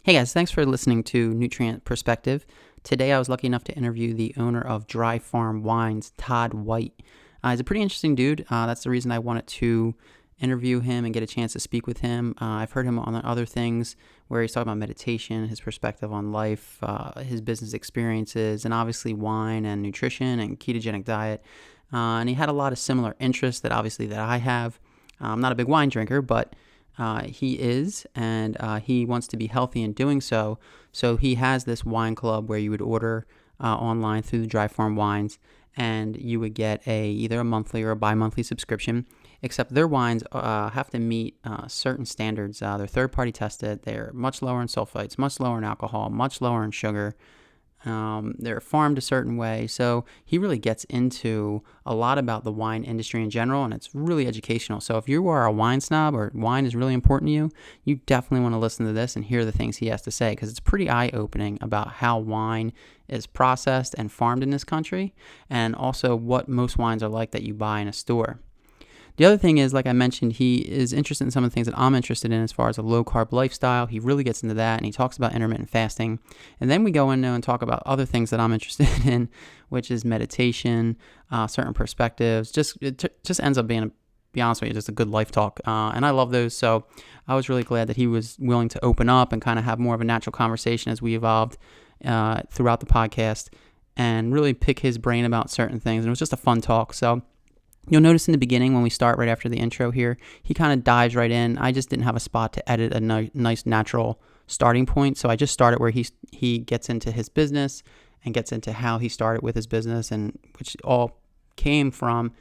Hey guys, thanks for listening to Nutrient Perspective. Today I was lucky enough to interview the owner of Dry Farm Wines, Todd White. He's a pretty interesting dude. That's the reason I wanted to interview him and get a chance to speak with him. I've heard him on other things where he's talking about meditation, his perspective on life, his business experiences, and obviously wine and nutrition and ketogenic diet. And he had a lot of similar interests that I have. I'm not a big wine drinker, but he is, and he wants to be healthy in doing so. So he has this wine club where you would order online through the Dry Farm Wines, and you would get either a monthly or a bi-monthly subscription, except their wines have to meet certain standards. They're third-party tested. They're much lower in sulfites, much lower in alcohol, much lower in sugar. They're farmed a certain way. So he really gets into a lot about the wine industry in general, and it's really educational. So if you are a wine snob or wine is really important to you, you definitely want to listen to this and hear the things he has to say, because it's pretty eye-opening about how wine is processed and farmed in this country, and also what most wines are like that you buy in a store. The other thing is, like I mentioned, he is interested in some of the things that I'm interested in as far as a low-carb lifestyle. He really gets into that, and he talks about intermittent fasting. And then we go in and talk about other things that I'm interested in, which is meditation, certain perspectives. It just ends up being, to be honest with you, just a good life talk. And I love those, so I was really glad that he was willing to open up and kind of have more of a natural conversation as we evolved throughout the podcast and really pick his brain about certain things. And it was just a fun talk, so you'll notice in the beginning when we start right after the intro here, he kind of dives right in. I just didn't have a spot to edit a nice natural starting point, so I just started where he gets into his business and gets into how he started with his business, and which all came from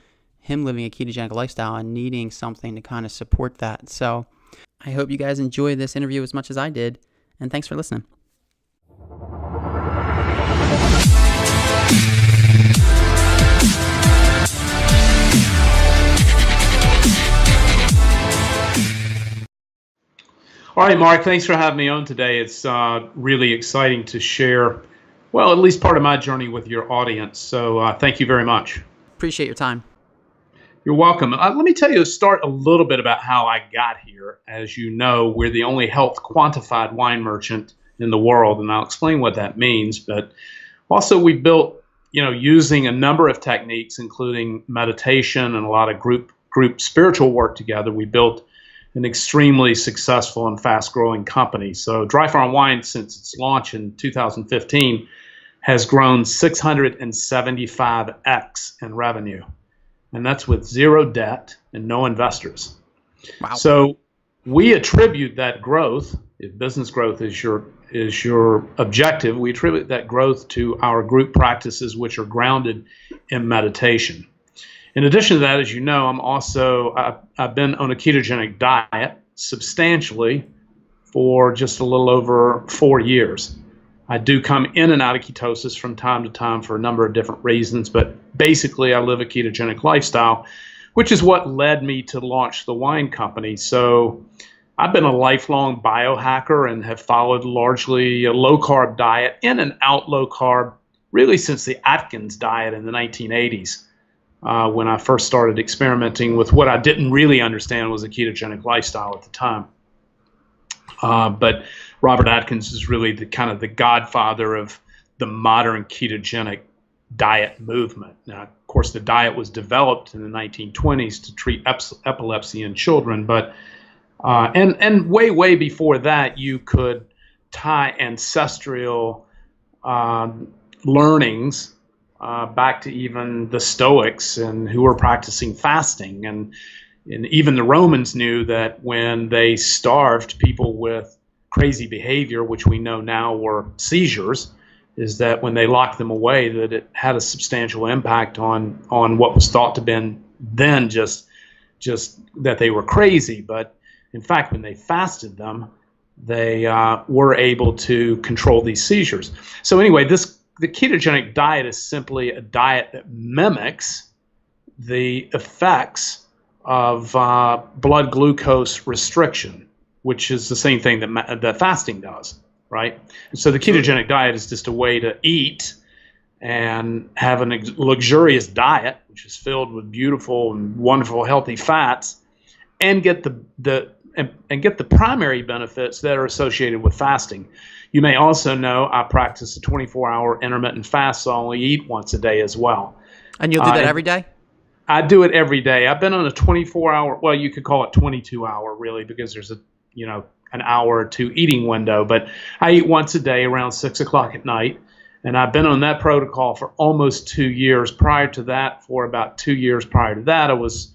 him living a ketogenic lifestyle and needing something to kind of support that. So I hope you guys enjoy this interview as much as I did, and thanks for listening. All right, Mark, thanks for having me on today. It's really exciting to share, well, at least part of my journey with your audience. So thank you very much. Appreciate your time. You're welcome. Let me start a little bit about how I got here. As you know, we're the only health quantified wine merchant in the world, and I'll explain what that means. But also we built, using a number of techniques, including meditation and a lot of group spiritual work together, we built an extremely successful and fast-growing company. So Dry Farm Wine, since its launch in 2015, has grown 675x in revenue. And that's with zero debt and no investors. Wow. So we attribute that growth, if business growth is your objective, we attribute that growth to our group practices, which are grounded in meditation. In addition to that, as you know, I've been on a ketogenic diet substantially for just a little over 4 years. I do come in and out of ketosis from time to time for a number of different reasons, but basically I live a ketogenic lifestyle, which is what led me to launch the wine company. So I've been a lifelong biohacker and have followed largely a low-carb diet, in and out low-carb, really since the Atkins diet in the 1980s. When I first started experimenting with what I didn't really understand was a ketogenic lifestyle at the time. But Robert Atkins is really the godfather of the modern ketogenic diet movement. Now, of course, the diet was developed in the 1920s to treat epilepsy in children, but and way before that, you could tie ancestral learnings back to even the Stoics and who were practicing fasting. And even the Romans knew that when they starved people with crazy behavior, which we know now were seizures, is that when they locked them away, that it had a substantial impact on what was thought to have been then just that they were crazy. But in fact, when they fasted them, they were able to control these seizures. So anyway, the ketogenic diet is simply a diet that mimics the effects of blood glucose restriction, which is the same thing that fasting does, right? And so the ketogenic diet is just a way to eat and have a luxurious diet, which is filled with beautiful and wonderful healthy fats, and get the and get the primary benefits that are associated with fasting. You may also know I practice a 24-hour intermittent fast, so I only eat once a day as well. And you'll do that every day? I do it every day. I've been on a 24-hour, well, you could call it 22-hour really, because there's an hour or two eating window, but I eat once a day around 6 o'clock at night. And I've been on that protocol for almost 2 years. Prior to that, for about 2 years prior to that, I was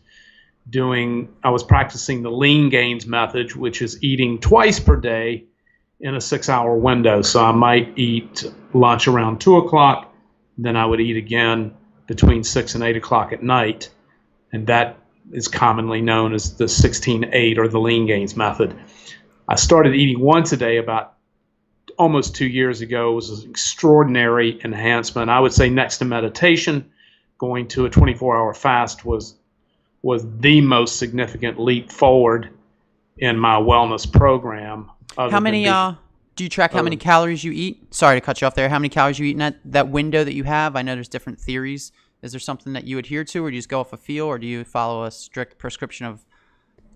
practicing the lean gains method, which is eating twice per day in a 6-hour window. So I might eat lunch around 2 o'clock, then I would eat again between 6 and 8 o'clock at night. And that is commonly known as the 16-8 or the lean gains method. I started eating once a day about almost 2 years ago. It was an extraordinary enhancement. I would say next to meditation, going to a 24-hour fast was the most significant leap forward in my wellness program. How many, do you track how many calories you eat? Sorry to cut you off there. How many calories you eat in that window that you have? I know there's different theories. Is there something that you adhere to, or do you just go off a feel, or do you follow a strict prescription of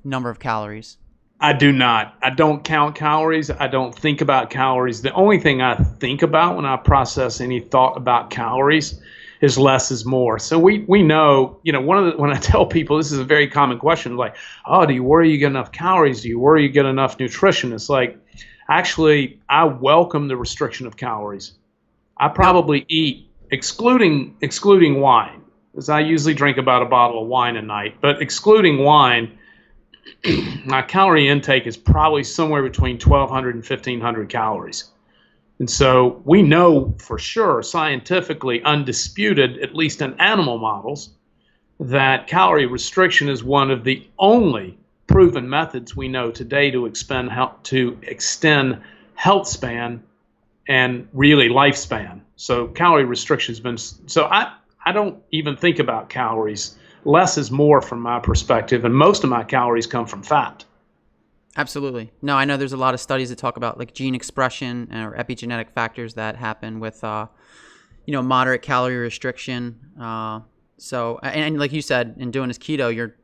number of calories? I do not. I don't count calories. I don't think about calories. The only thing I think about when I process any thought about calories is less is more. So we know, when I tell people, this is a very common question, like, oh, do you worry you get enough calories? Do you worry you get enough nutrition? It's like, actually, I welcome the restriction of calories. I probably eat, excluding wine, because I usually drink about a bottle of wine a night, but excluding wine, my calorie intake is probably somewhere between 1,200 and 1,500 calories. And so we know for sure, scientifically undisputed, at least in animal models, that calorie restriction is one of the only proven methods we know today to extend health span and really lifespan. So calorie restriction has been, so I don't even think about calories. Less is more from my perspective, and most of my calories come from fat. Absolutely. No, I know there's a lot of studies that talk about like gene expression or epigenetic factors that happen with, moderate calorie restriction. So, and like you said, in doing this keto, you're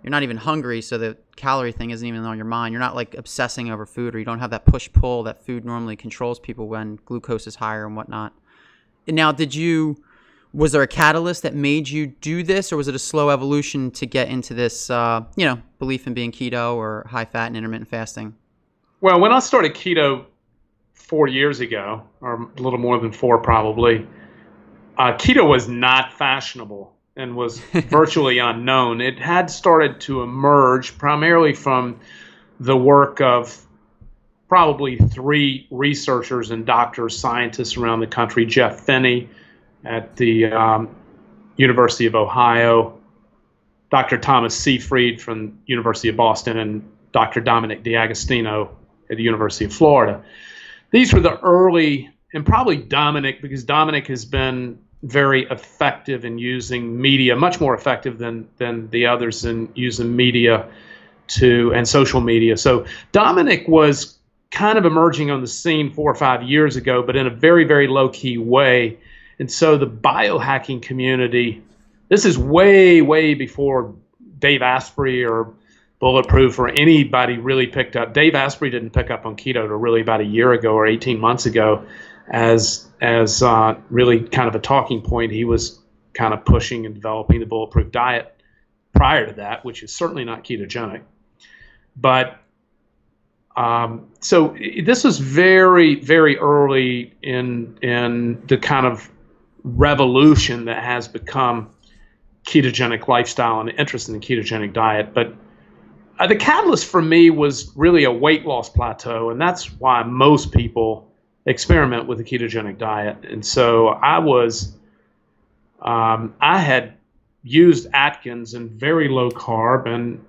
not even hungry, so the calorie thing isn't even on your mind. You're not like obsessing over food, or you don't have that push-pull that food normally controls people when glucose is higher and whatnot. And now, was there a catalyst that made you do this, or was it a slow evolution to get into this, belief in being keto or high fat and intermittent fasting? Well, when I started keto 4 years ago, or a little more than 4 probably, keto was not fashionable and was virtually unknown. It had started to emerge primarily from the work of probably 3 researchers and doctors, scientists around the country: Jeff Finney at the University of Ohio, Dr. Thomas Seyfried from University of Boston, and Dr. Dominic D'Agostino at the University of Florida. These were the early, and probably Dominic, because Dominic has been very effective in using media, much more effective than the others in using media and social media. So Dominic was kind of emerging on the scene 4 or 5 years ago, but in a very, very low-key way. And so the biohacking community, this is way, way before Dave Asprey or Bulletproof or anybody really picked up. Dave Asprey didn't pick up on keto till really about a year ago or 18 months ago as really kind of a talking point. He was kind of pushing and developing the Bulletproof diet prior to that, which is certainly not ketogenic. But so this was very, very early in the kind of revolution that has become ketogenic lifestyle and interest in the ketogenic diet. But the catalyst for me was really a weight loss plateau, and that's why most people experiment with the ketogenic diet. And so I had used Atkins and very low carb and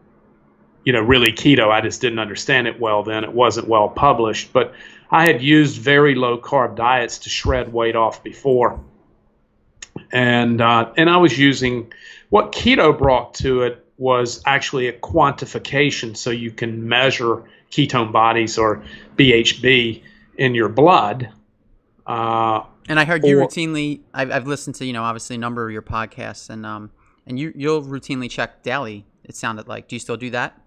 really keto. I just didn't understand it well then. It wasn't well published, but I had used very low carb diets to shred weight off before. And I was using, what keto brought to it was actually a quantification, so you can measure ketone bodies or BHB in your blood. And I heard you routinely, I've listened to, obviously a number of your podcasts, and you'll routinely check daily, it sounded like. Do you still do that?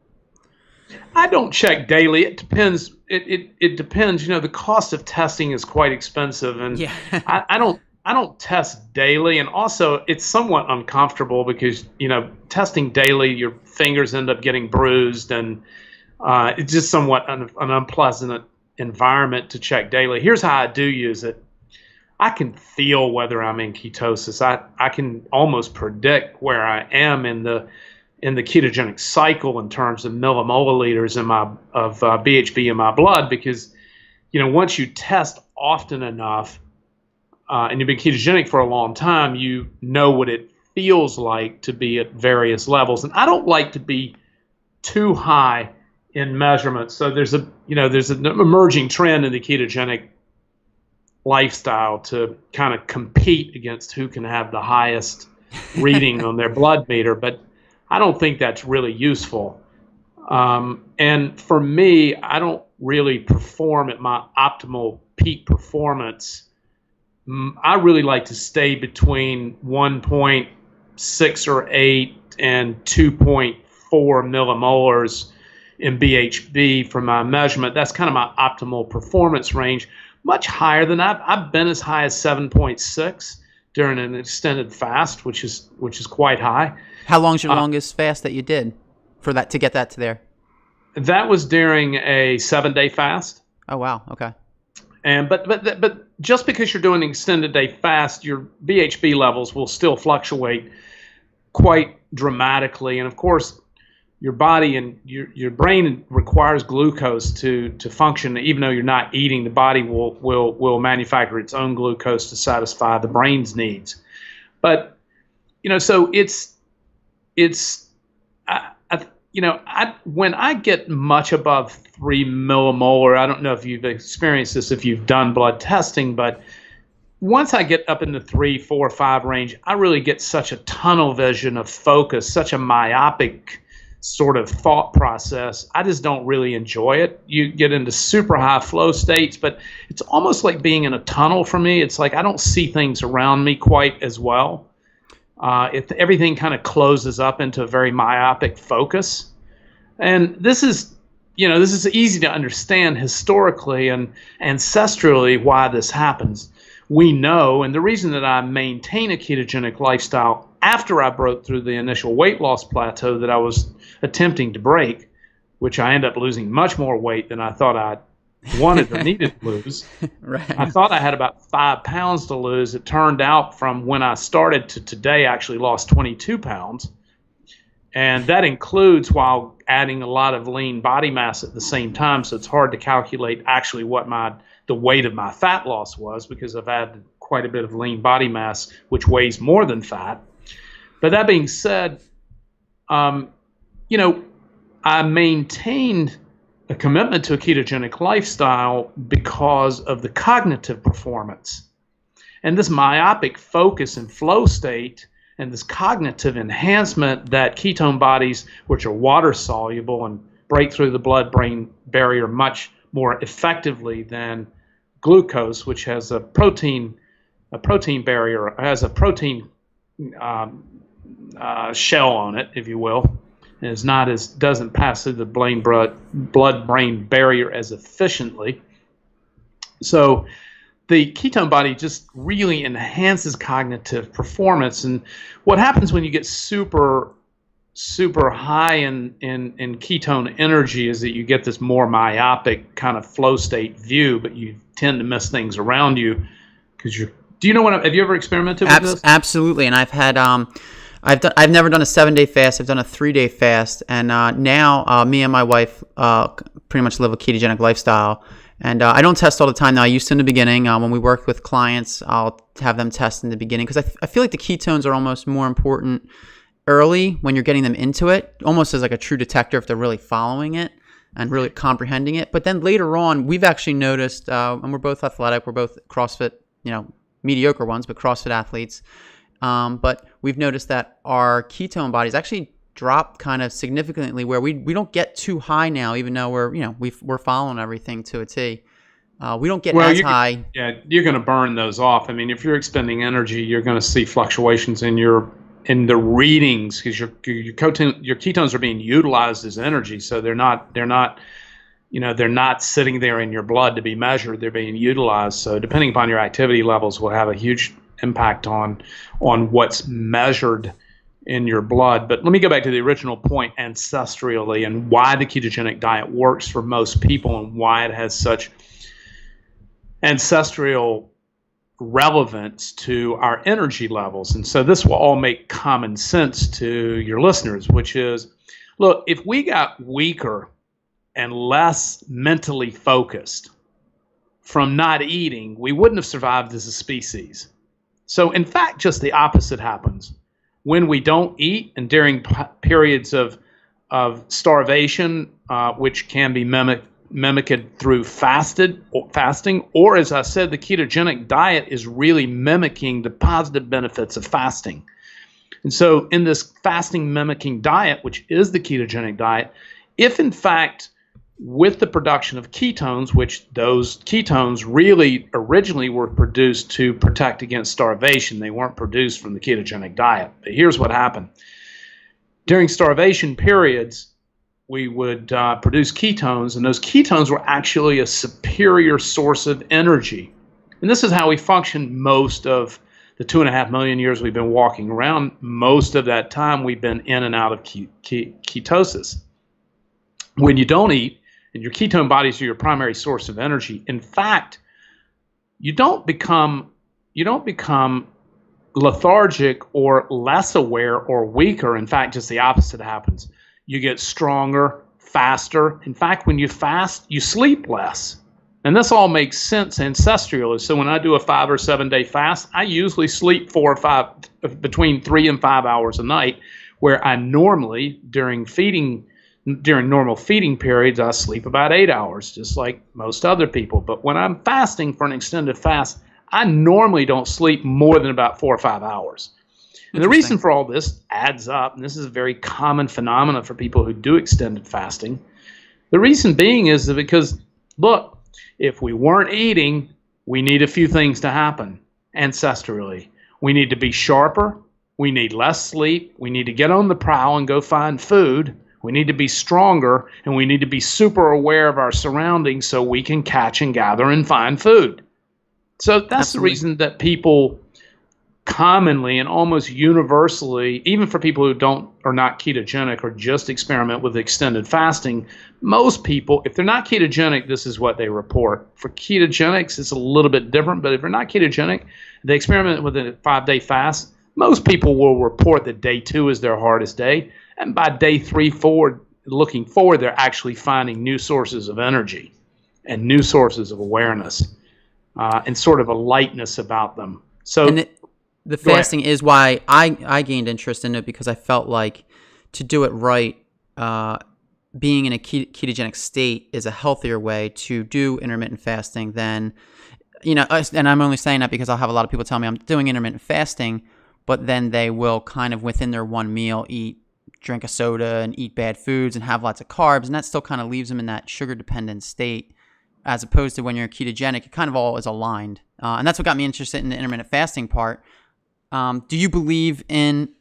I don't check daily. It depends. It depends. The cost of testing is quite expensive, and Yeah. I don't test daily, and also it's somewhat uncomfortable because testing daily, your fingers end up getting bruised, and it's just somewhat an unpleasant environment to check daily. Here's how I do use it. I can feel whether I'm in ketosis. I can almost predict where I am in the ketogenic cycle in terms of millimoliliters of BHB in my blood, because once you test often enough, and you've been ketogenic for a long time, you know what it feels like to be at various levels. And I don't like to be too high in measurements. So there's an emerging trend in the ketogenic lifestyle to kind of compete against who can have the highest reading on their blood meter, but I don't think that's really useful. And for me, I don't really perform at my optimal peak performance. I really like to stay between 1.6 or 8 and 2.4 millimolars in BHB for my measurement. That's kind of my optimal performance range. Much higher than I've been as high as 7.6 during an extended fast, which is quite high. How long's your longest fast that you did to get that to there? That was during a 7-day fast. Oh wow, okay. And but just because you're doing an extended day fast, your BHB levels will still fluctuate quite dramatically, and of course, your body and your brain requires glucose to function. Even though you're not eating, the body will manufacture its own glucose to satisfy the brain's needs. But so when I get much above 3 millimolar, I don't know if you've experienced this if you've done blood testing, but once I get up in the 3, 4, 5 range, I really get such a tunnel vision of focus, such a myopic sort of thought process. I just don't really enjoy it. You get into super high flow states, but it's almost like being in a tunnel for me. It's like I don't see things around me quite as well. Everything kind of closes up into a very myopic focus. And this is easy to understand historically and ancestrally why this happens. We know, and the reason that I maintain a ketogenic lifestyle after I broke through the initial weight loss plateau that I was attempting to break, which I ended up losing much more weight than I thought I wanted or needed to lose. Right. I thought I had about 5 pounds to lose. It turned out from when I started to today, I actually lost 22 pounds. And that includes while adding a lot of lean body mass at the same time. So it's hard to calculate actually what the weight of my fat loss was, because I've added quite a bit of lean body mass, which weighs more than fat. But that being said, I maintained a commitment to a ketogenic lifestyle because of the cognitive performance. And this myopic focus and flow state and this cognitive enhancement that ketone bodies, which are water soluble and break through the blood-brain barrier much more effectively than glucose, which has a protein barrier, has a protein shell on it, if you will, and doesn't pass through the blood-brain barrier as efficiently. So the ketone body just really enhances cognitive performance. And what happens when you get super high in ketone energy is that you get this more myopic kind of flow state view, but you tend to miss things around you because do you know have you ever experimented with this? Absolutely. And I've had I've never done a 7-day fast. I've done a 3-day fast, and now me and my wife pretty much live a ketogenic lifestyle. And I don't test all the time now. I used to in the beginning. When we work with clients, I'll have them test in the beginning because I feel like the ketones are almost more important early when you're getting them into it, almost as like a true detector if they're really following it and really comprehending it. But then later on, we've actually noticed, and we're both athletic, we're both CrossFit, mediocre ones, but CrossFit athletes. But we've noticed that our ketone bodies actually drop kind of significantly, where we don't get too high now, even though we're following everything to a T. We don't get as high. Yeah, you're going to burn those off. I mean, if you're expending energy, you're going to see fluctuations in your in the readings, because your ketones are being utilized as energy, so they're not sitting there in your blood to be measured. They're being utilized. So depending upon your activity levels will have a huge impact on what's measured in your blood. But let me go back to the original point ancestrally and why the ketogenic diet works for most people and why it has such ancestral relevance to our energy levels. And so this will all make common sense to your listeners, which is, look, if we got weaker and less mentally focused from not eating, we wouldn't have survived as a species. So in fact, just the opposite happens. When we don't eat and during periods of starvation, which can be mimicked through fasting, or as I said, the ketogenic diet is really mimicking the positive benefits of fasting. And so in this fasting mimicking diet, which is the ketogenic diet, if in fact with the production of ketones, which those ketones really originally were produced to protect against starvation. They weren't produced from the ketogenic diet. But here's what happened. During starvation periods, we would produce ketones, and those ketones were actually a superior source of energy. And this is how we function most of the 2.5 million years we've been walking around. Most of that time, we've been in and out of ketosis. When you don't eat, and your ketone bodies are your primary source of energy. In fact, you don't become lethargic or less aware or weaker. In fact, just the opposite happens. You get stronger, faster. In fact, when you fast, you sleep less. And this all makes sense ancestrally. So when I do a 5 or 7 day fast, I usually sleep between 3 and 5 hours a night, where I normally, during normal feeding periods, I sleep about 8 hours, just like most other people. But when I'm fasting for an extended fast, I normally don't sleep more than about 4 or 5 hours. And the reason for all this adds up, and this is a very common phenomenon for people who do extended fasting. The reason being is that because, look, if we weren't eating, we need a few things to happen ancestrally. We need to be sharper. We need less sleep. We need to get on the prowl and go find food. We need to be stronger, and we need to be super aware of our surroundings so we can catch and gather and find food. So that's the reason that people commonly and almost universally, even for people who are not ketogenic or just experiment with extended fasting, most people, if they're not ketogenic, this is what they report. For ketogenics, it's a little bit different, but if they're not ketogenic, they experiment with a 5-day fast, most people will report that day 2 is their hardest day. And by day 3, 4, looking forward, they're actually finding new sources of energy and new sources of awareness and sort of a lightness about them. So the fasting is why I gained interest in it, because I felt like to do it right, being in a ketogenic state is a healthier way to do intermittent fasting than, and I'm only saying that because I'll have a lot of people tell me I'm doing intermittent fasting, but then they will kind of within their one meal drink a soda and eat bad foods and have lots of carbs, and that still kind of leaves them in that sugar-dependent state, as opposed to when you're ketogenic, it kind of all is aligned. And that's what got me interested in the intermittent fasting part. Do you believe in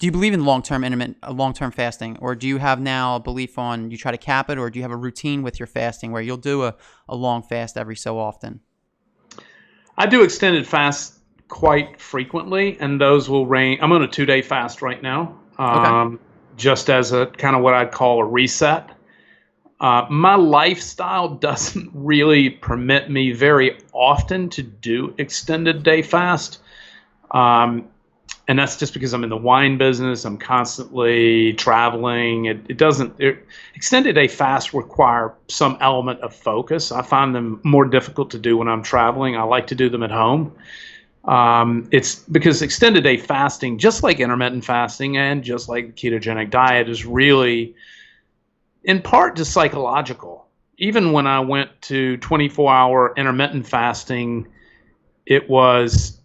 long-term fasting, or do you have now a belief on you try to cap it, or do you have a routine with your fasting where you'll do a long fast every so often? I do extended fasts quite frequently, and those will range. I'm on a 2-day fast right now. Okay. Just as a kind of what I'd call a reset. My lifestyle doesn't really permit me very often to do extended day fast. And that's just because I'm in the wine business. I'm constantly traveling. Extended day fasts require some element of focus. I find them more difficult to do when I'm traveling. I like to do them at home. It's because extended day fasting, just like intermittent fasting and just like the ketogenic diet, is really in part just psychological. Even when I went to 24-hour intermittent fasting, it was,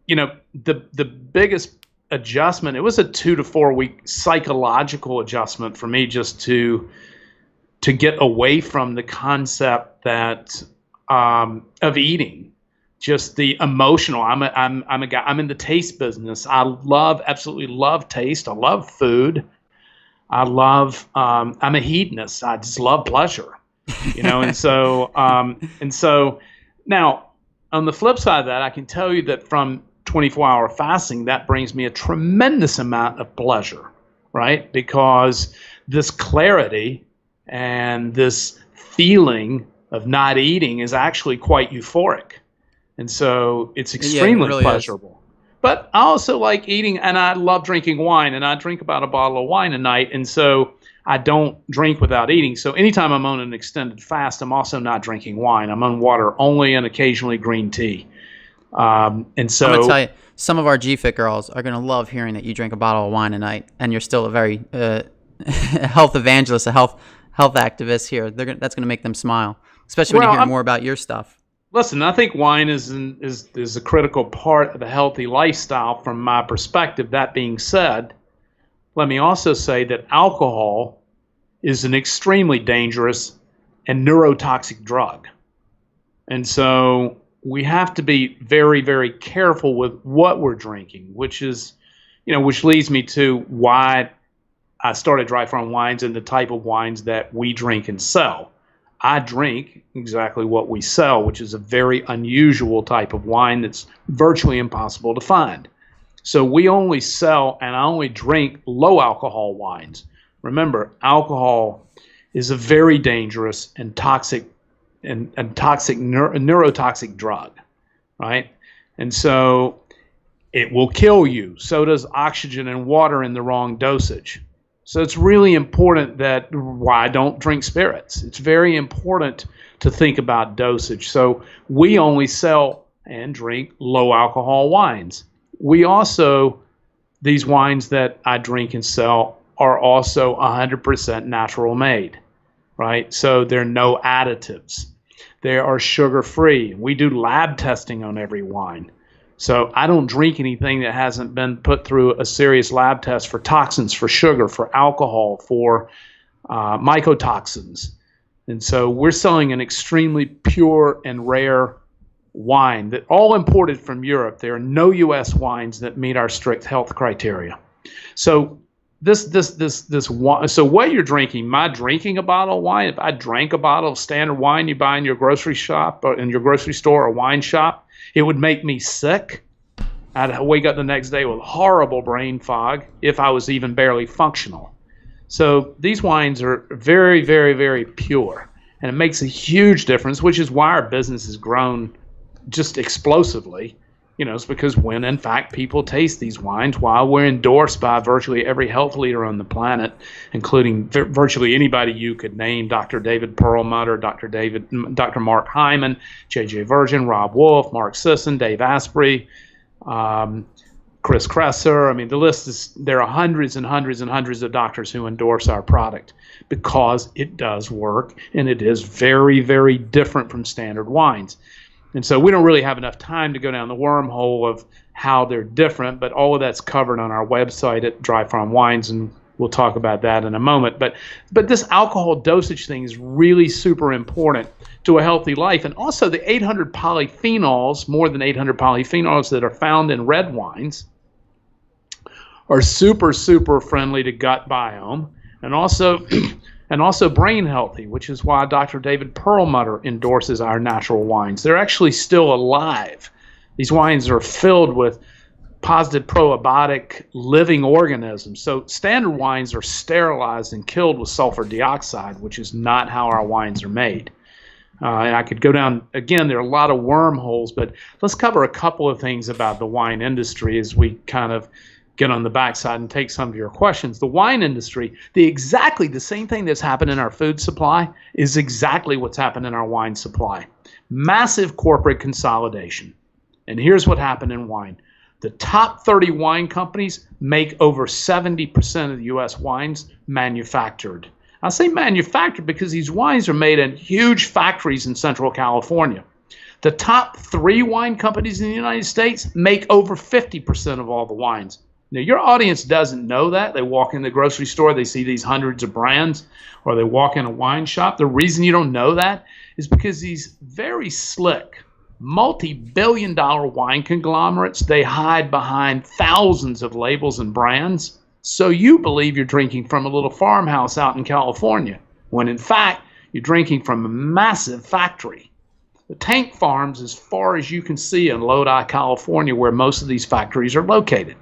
the biggest adjustment. It was a 2 to 4 week psychological adjustment for me just to get away from the concept of eating, just the emotional. I'm a guy. I'm in the taste business. Absolutely love taste. I love food. I'm a hedonist. I just love pleasure, and so now on the flip side of that, I can tell you that from 24-hour fasting, that brings me a tremendous amount of pleasure, right? Because this clarity and this feeling of not eating is actually quite euphoric. And so it's extremely really pleasurable. But I also like eating, and I love drinking wine, and I drink about a bottle of wine a night, and so I don't drink without eating. So anytime I'm on an extended fast, I'm also not drinking wine. I'm on water only and occasionally green tea. And so I'm going to tell you, some of our GFit girls are going to love hearing that you drink a bottle of wine a night, and you're still a very health evangelist, a health activist here. That's going to make them smile, especially when you hear more about your stuff. Listen, I think wine is a critical part of a healthy lifestyle from my perspective. That being said, let me also say that alcohol is an extremely dangerous and neurotoxic drug. And so we have to be very, very careful with what we're drinking, which leads me to why I started Dry Farm Wines and the type of wines that we drink and sell. I drink exactly what we sell, which is a very unusual type of wine that's virtually impossible to find. So we only sell and I only drink low alcohol wines. Remember, alcohol is a very dangerous and toxic neurotoxic drug, right? And so it will kill you. So does oxygen and water in the wrong dosage. So it's really important that why I don't drink spirits. It's very important to think about dosage. So we only sell and drink low alcohol wines. These wines that I drink and sell are also 100% natural made, right? So there are no additives. They are sugar free. We do lab testing on every wine. So I don't drink anything that hasn't been put through a serious lab test for toxins, for sugar, for alcohol, for mycotoxins. And so we're selling an extremely pure and rare wine that all imported from Europe. There are no U.S. wines that meet our strict health criteria. So so what you're drinking, am I drinking a bottle of wine? If I drank a bottle of standard wine you buy in your grocery shop or in your grocery store or wine shop, it would make me sick. I'd wake up the next day with horrible brain fog if I was even barely functional. So these wines are very, very, very pure, and it makes a huge difference, which is why our business has grown just explosively. It's because when, in fact, people taste these wines, while we're endorsed by virtually every health leader on the planet, including virtually anybody you could name, Dr. David Perlmutter, Dr. Mark Hyman, J.J. Virgin, Rob Wolf, Mark Sisson, Dave Asprey, Chris Kresser. I mean, the list is, there are hundreds and hundreds and hundreds of doctors who endorse our product because it does work, and it is very, very different from standard wines. And so we don't really have enough time to go down the wormhole of how they're different, but all of that's covered on our website at Dry Farm Wines, and we'll talk about that in a moment. But this alcohol dosage thing is really super important to a healthy life. And also the 800 polyphenols, more than 800 polyphenols that are found in red wines are super, super friendly to gut biome and also brain healthy, which is why Dr. David Perlmutter endorses our natural wines. They're actually still alive. These wines are filled with positive probiotic living organisms. So standard wines are sterilized and killed with sulfur dioxide, which is not how our wines are made. And I could go down, again, there are a lot of wormholes, but let's cover a couple of things about the wine industry as we kind of get on the backside and take some of your questions. The wine industry, exactly the same thing that's happened in our food supply is exactly what's happened in our wine supply. Massive corporate consolidation. And here's what happened in wine. The top 30 wine companies make over 70% of the U.S. wines manufactured. I say manufactured because these wines are made in huge factories in Central California. The top 3 wine companies in the United States make over 50% of all the wines. Now, your audience doesn't know that. They walk in the grocery store, they see these hundreds of brands, or they walk in a wine shop. The reason you don't know that is because these very slick, Multi-billion-dollar wine conglomerates, they hide behind thousands of labels and brands. So you believe you're drinking from a little farmhouse out in California, when in fact, you're drinking from a massive factory. The tank farms as far as you can see in Lodi, California, where most of these factories are located.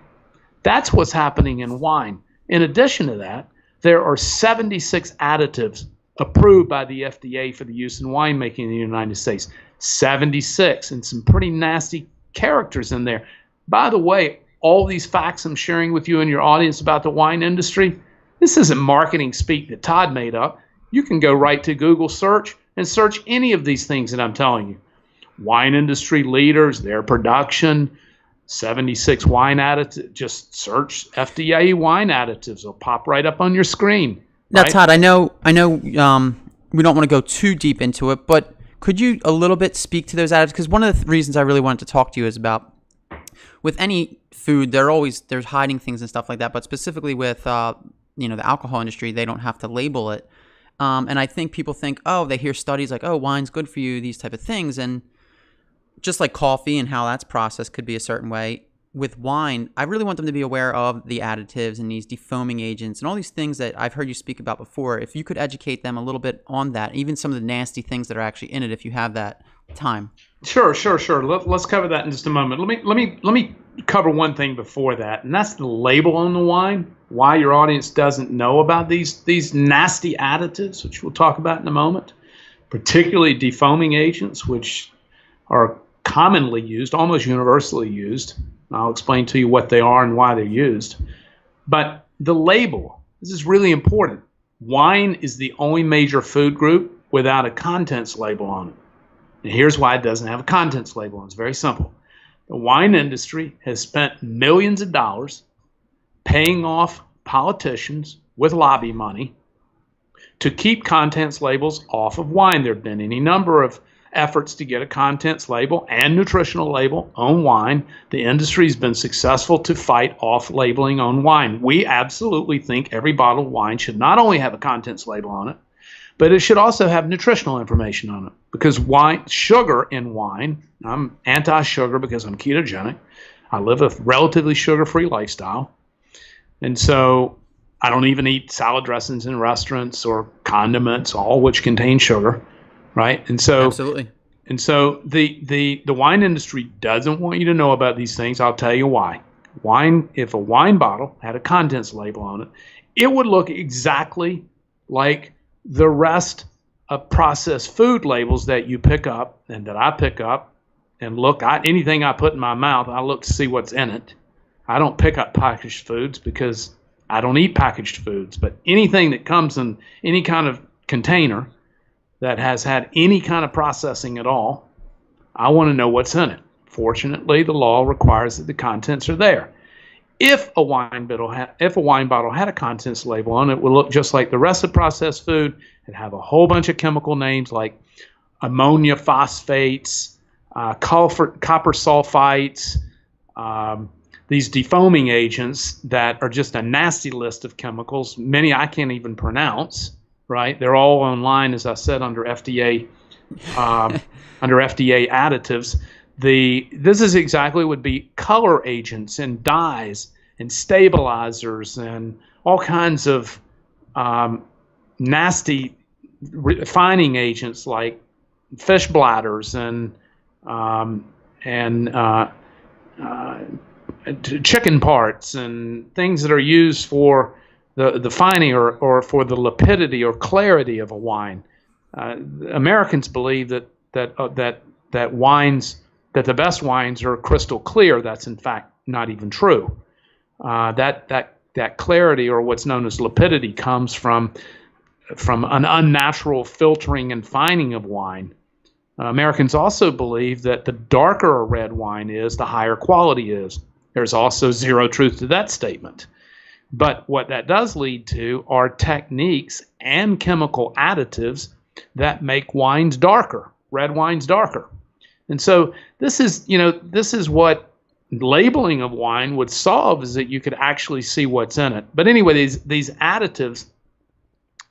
That's what's happening in wine. In addition to that, there are 76 additives approved by the FDA for the use in winemaking in the United States. 76, and some pretty nasty characters in there. By the way, all these facts I'm sharing with you and your audience about the wine industry, this isn't marketing speak that Todd made up. You can go right to Google search and search any of these things that I'm telling you. Wine industry leaders, their production, 76 wine additives. Just search FDA wine additives. It'll pop right up on your screen. Now, right? Todd, I know. We don't want to go too deep into it, but could you a little bit speak to those additives? Because one of the reasons I really wanted to talk to you is about, with any food, there's hiding things and stuff like that. But specifically with the alcohol industry, they don't have to label it. And I think people think, oh, they hear studies like, oh, wine's good for you, these type of things, and just like coffee and how that's processed could be a certain way. With wine, I really want them to be aware of the additives and these defoaming agents and all these things that I've heard you speak about before. If you could educate them a little bit on that, even some of the nasty things that are actually in it, if you have that time. Sure. Let's cover that in just a moment. Let me cover one thing before that, and that's the label on the wine. Why your audience doesn't know about these nasty additives, which we'll talk about in a moment, particularly defoaming agents, which are commonly used, almost universally used. I'll explain to you what they are and why they're used. But the label, this is really important. Wine is the only major food group without a contents label on it. And here's why it doesn't have a contents label on it. It's very simple. The wine industry has spent millions of dollars paying off politicians with lobby money to keep contents labels off of wine. There have been any number of efforts to get a contents label and nutritional label on wine. The industry's been successful to fight off labeling on wine. We absolutely think every bottle of wine should not only have a contents label on it, but it should also have nutritional information on it. Because sugar in wine, I'm anti-sugar because I'm ketogenic. I live a relatively sugar-free lifestyle. And so I don't even eat salad dressings in restaurants or condiments, all which contain sugar. Right. And so Absolutely. And so the wine industry doesn't want you to know about these things. I'll tell you why. If a wine bottle had a contents label on it, it would look exactly like the rest of processed food labels that you pick up and that I pick up and look. Anything I put in my mouth, I look to see what's in it. I don't pick up packaged foods because I don't eat packaged foods. But anything that comes in any kind of container that has had any kind of processing at all, I want to know what's in it. Fortunately, the law requires that the contents are there. If a wine bottle had a contents label on it, it would look just like the rest of processed food. It'd have a whole bunch of chemical names like ammonia phosphates, copper sulfites, these defoaming agents that are just a nasty list of chemicals. Many I can't even pronounce. Right, they're all online, as I said, under FDA additives. This is exactly would be color agents and dyes and stabilizers and all kinds of nasty refining agents like fish bladders and chicken parts and things that are used for the fining or for the limpidity or clarity of a wine. Americans believe that the best wines are crystal clear. That's in fact not even true. That clarity, or what's known as limpidity, comes from an unnatural filtering and fining of wine. Americans also believe that the darker a red wine is, the higher quality is. There's also zero truth to that statement. But what that does lead to are techniques and chemical additives that make wines darker, red wines darker. And so this is what labeling of wine would solve, is that you could actually see what's in it. But anyway, these additives,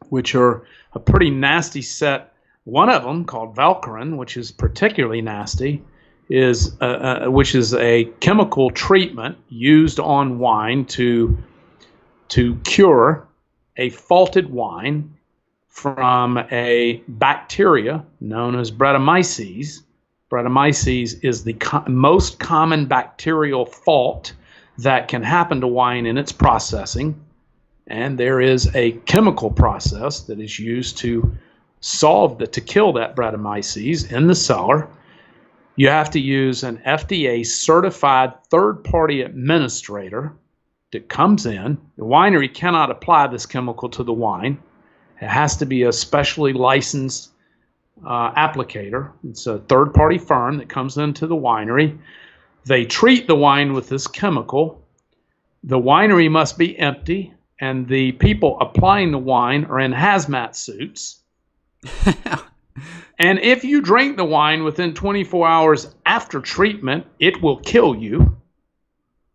which are a pretty nasty set One of them, called Velcorin, which is particularly nasty, which is a chemical treatment used on wine to cure a faulted wine from a bacteria known as Brettanomyces. Brettanomyces is the most common bacterial fault that can happen to wine in its processing, and there is a chemical process that is used to kill that Brettanomyces in the cellar. You have to use an FDA certified third-party administrator that comes in. The winery cannot apply this chemical to the wine. It has to be a specially licensed applicator. It's a third-party firm that comes into the winery. They treat the wine with this chemical. The winery must be empty, and the people applying the wine are in hazmat suits. And if you drink the wine within 24 hours after treatment, it will kill you.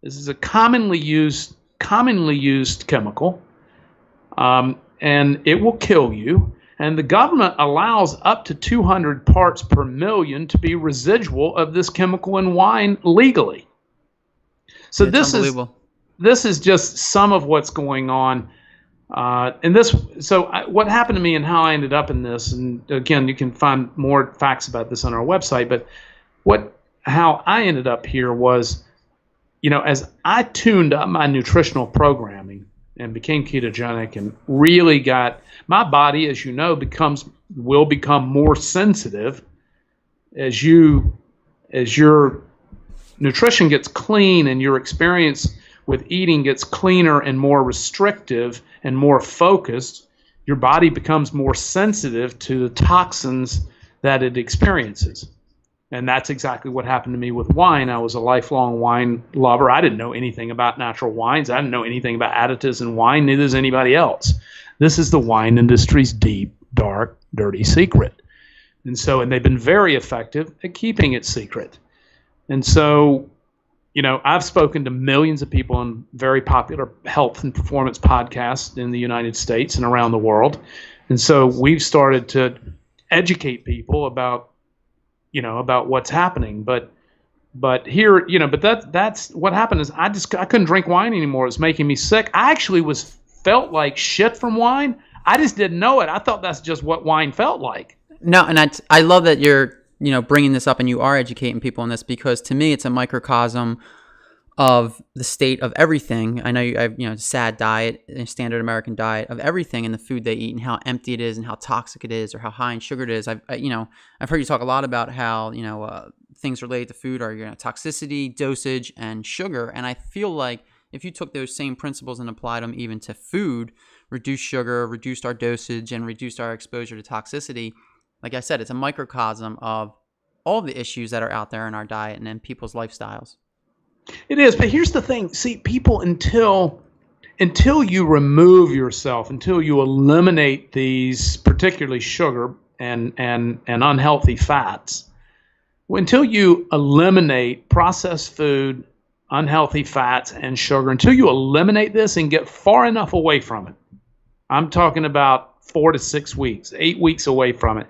This is a commonly used chemical, and it will kill you. And the government allows up to 200 parts per million to be residual of this chemical in wine legally. So this is just some of what's going on. What happened to me and how I ended up in this, and again, you can find more facts about this on our website, but how I ended up here was, as I tuned up my nutritional programming and became ketogenic and really got my body, as you know, will become more sensitive as your nutrition gets clean and your experience with eating gets cleaner and more restrictive and more focused. Your body becomes more sensitive to the toxins that it experiences. And that's exactly what happened to me with wine. I was a lifelong wine lover. I didn't know anything about natural wines. I didn't know anything about additives in wine. Neither does anybody else. This is the wine industry's deep, dark, dirty secret. And they've been very effective at keeping it secret. And so, I've spoken to millions of people on very popular health and performance podcasts in the United States and around the world. And so we've started to educate people about what's happening. But here, that's what happened is I couldn't drink wine anymore. It was making me sick. I actually felt like shit from wine. I just didn't know it. I thought that's just what wine felt like. No, and I love that you're bringing this up and you are educating people on this, because to me it's a microcosm of the state of everything. I know you have sad diet, standard American diet of everything and the food they eat and how empty it is and how toxic it is or how high in sugar it is. I've heard you talk a lot about how things related to food are toxicity, dosage, and sugar. And I feel like if you took those same principles and applied them even to food, reduced sugar, reduced our dosage, and reduced our exposure to toxicity, like I said, it's a microcosm of all the issues that are out there in our diet and in people's lifestyles. It is, but here's the thing. See, people, until you remove yourself, until you eliminate these, particularly sugar and unhealthy fats, until you eliminate processed food, unhealthy fats, and sugar, until you eliminate this and get far enough away from it, I'm talking about 4 to 6 weeks, 8 weeks away from it,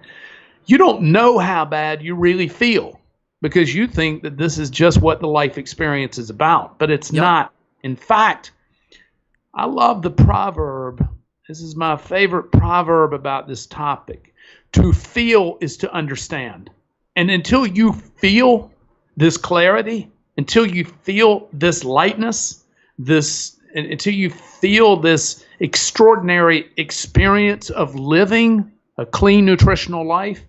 you don't know how bad you really feel, because you think that this is just what the life experience is about, but it's not. In fact, I love the proverb. This is my favorite proverb about this topic. To feel is to understand. And until you feel this clarity, until you feel this lightness, until you feel this extraordinary experience of living a clean nutritional life,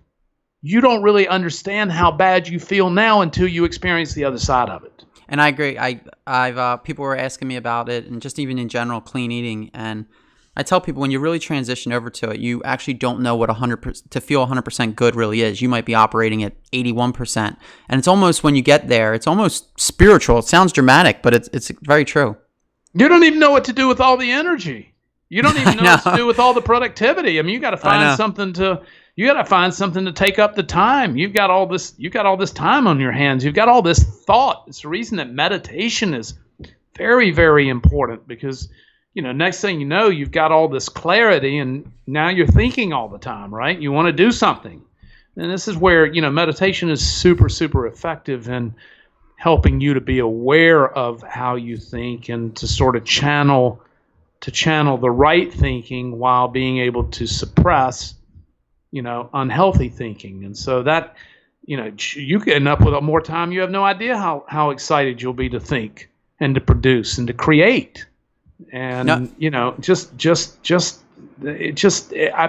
you don't really understand how bad you feel now until you experience the other side of it. And I agree. I've people were asking me about it, and just even in general, clean eating. And I tell people, when you really transition over to it, you actually don't know what 100% to feel 100% good really is. You might be operating at 81%, and it's almost, when you get there, it's almost spiritual. It sounds dramatic, but it's very true. You don't even know what to do with all the energy. You don't even know what to do with all the productivity. I mean, you got to find something to. You got to find something to take up the time. You've got all this time on your hands. You've got all this thought. It's the reason that meditation is very, very important, because, next thing you know, you've got all this clarity and now you're thinking all the time, right? You want to do something. And this is where, meditation is super, super effective in helping you to be aware of how you think and to sort of channel the right thinking while being able to suppress, unhealthy thinking. And so that, you can end up with more time. You have no idea how excited you'll be to think and to produce and to create. And,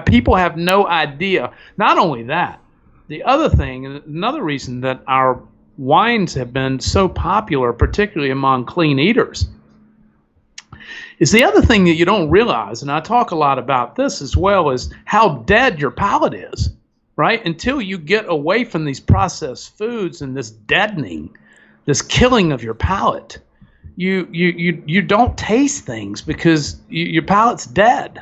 people have no idea. Not only that, the other thing, another reason that our wines have been so popular, particularly among clean eaters, is the other thing that you don't realize, and I talk a lot about this as well, is how dead your palate is, right? Until you get away from these processed foods and this deadening, this killing of your palate, you don't taste things because your palate's dead.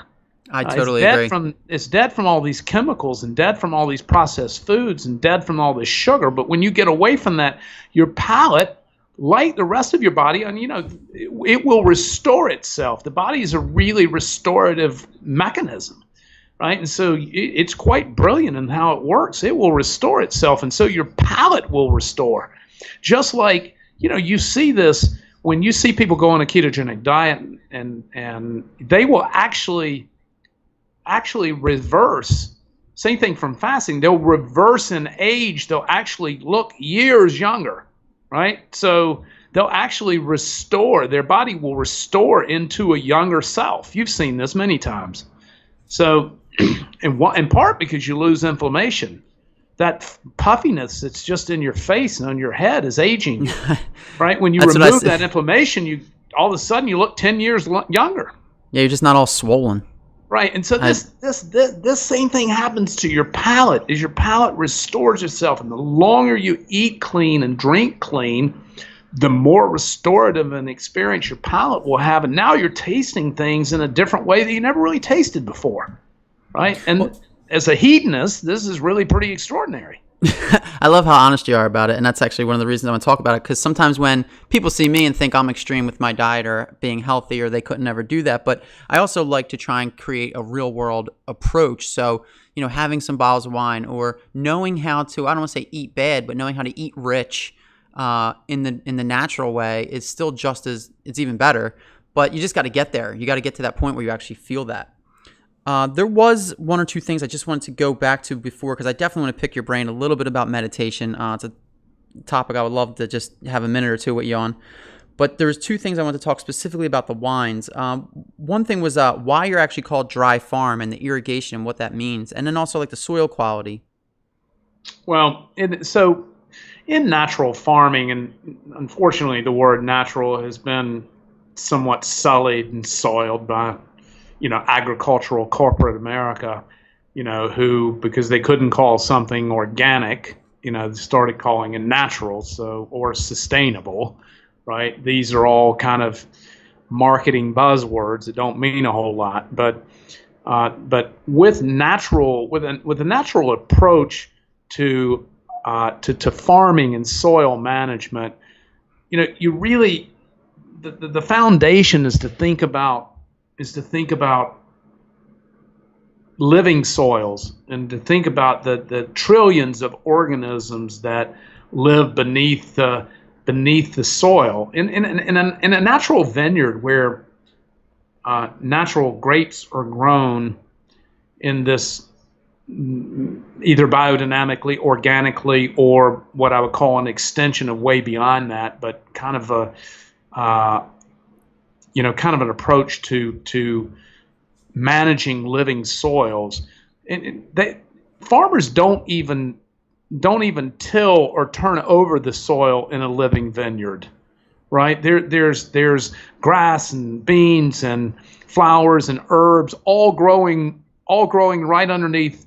I totally agree. It's dead from all these chemicals and dead from all these processed foods and dead from all this sugar. But when you get away from that, your palate, like the rest of your body, and it will restore itself. The body is a really restorative mechanism, right? And so it's quite brilliant in how it works. It will restore itself, and so your palate will restore. Just like, you see this when you see people go on a ketogenic diet, and they will actually reverse. Same thing from fasting. They'll reverse in age. They'll actually look years younger, right? So they'll actually restore. Their body will restore into a younger self. You've seen this many times. So in part because you lose inflammation. That puffiness that's just in your face and on your head is aging, right? When you remove that inflammation, all of a sudden you look 10 years younger. Yeah, you're just not all swollen. Right, and so this same thing happens to your palate. As your palate restores itself, and the longer you eat clean and drink clean, the more restorative an experience your palate will have. And now you're tasting things in a different way that you never really tasted before, right? And as a hedonist, this is really pretty extraordinary. I love how honest you are about it, and that's actually one of the reasons I want to talk about it, because sometimes when people see me and think I'm extreme with my diet or being healthy or they couldn't ever do that, but I also like to try and create a real-world approach. So, having some bottles of wine or knowing how to, I don't want to say eat bad, but knowing how to eat rich in the natural way is still it's even better, but you just got to get there. You got to get to that point where you actually feel that. There was one or two things I just wanted to go back to before, because I definitely want to pick your brain a little bit about meditation. It's a topic I would love to just have a minute or two with you on. But there's two things I want to talk specifically about the wines. One thing was why you're actually called Dry Farm and the irrigation and what that means. And then also like the soil quality. Well, so in natural farming, and unfortunately the word natural has been somewhat sullied and soiled by agricultural corporate America, who, because they couldn't call something organic, started calling it natural, or sustainable, right? These are all kind of marketing buzzwords that don't mean a whole lot, but with a natural approach to farming and soil management, you really, the foundation is to think about living soils and to think about the trillions of organisms that live beneath the soil. In a natural vineyard where natural grapes are grown in this either biodynamically, organically, or what I would call an extension of way beyond that, but kind of an approach to managing living soils. And farmers don't even till or turn over the soil in a living vineyard, right? There's grass and beans and flowers and herbs all growing right underneath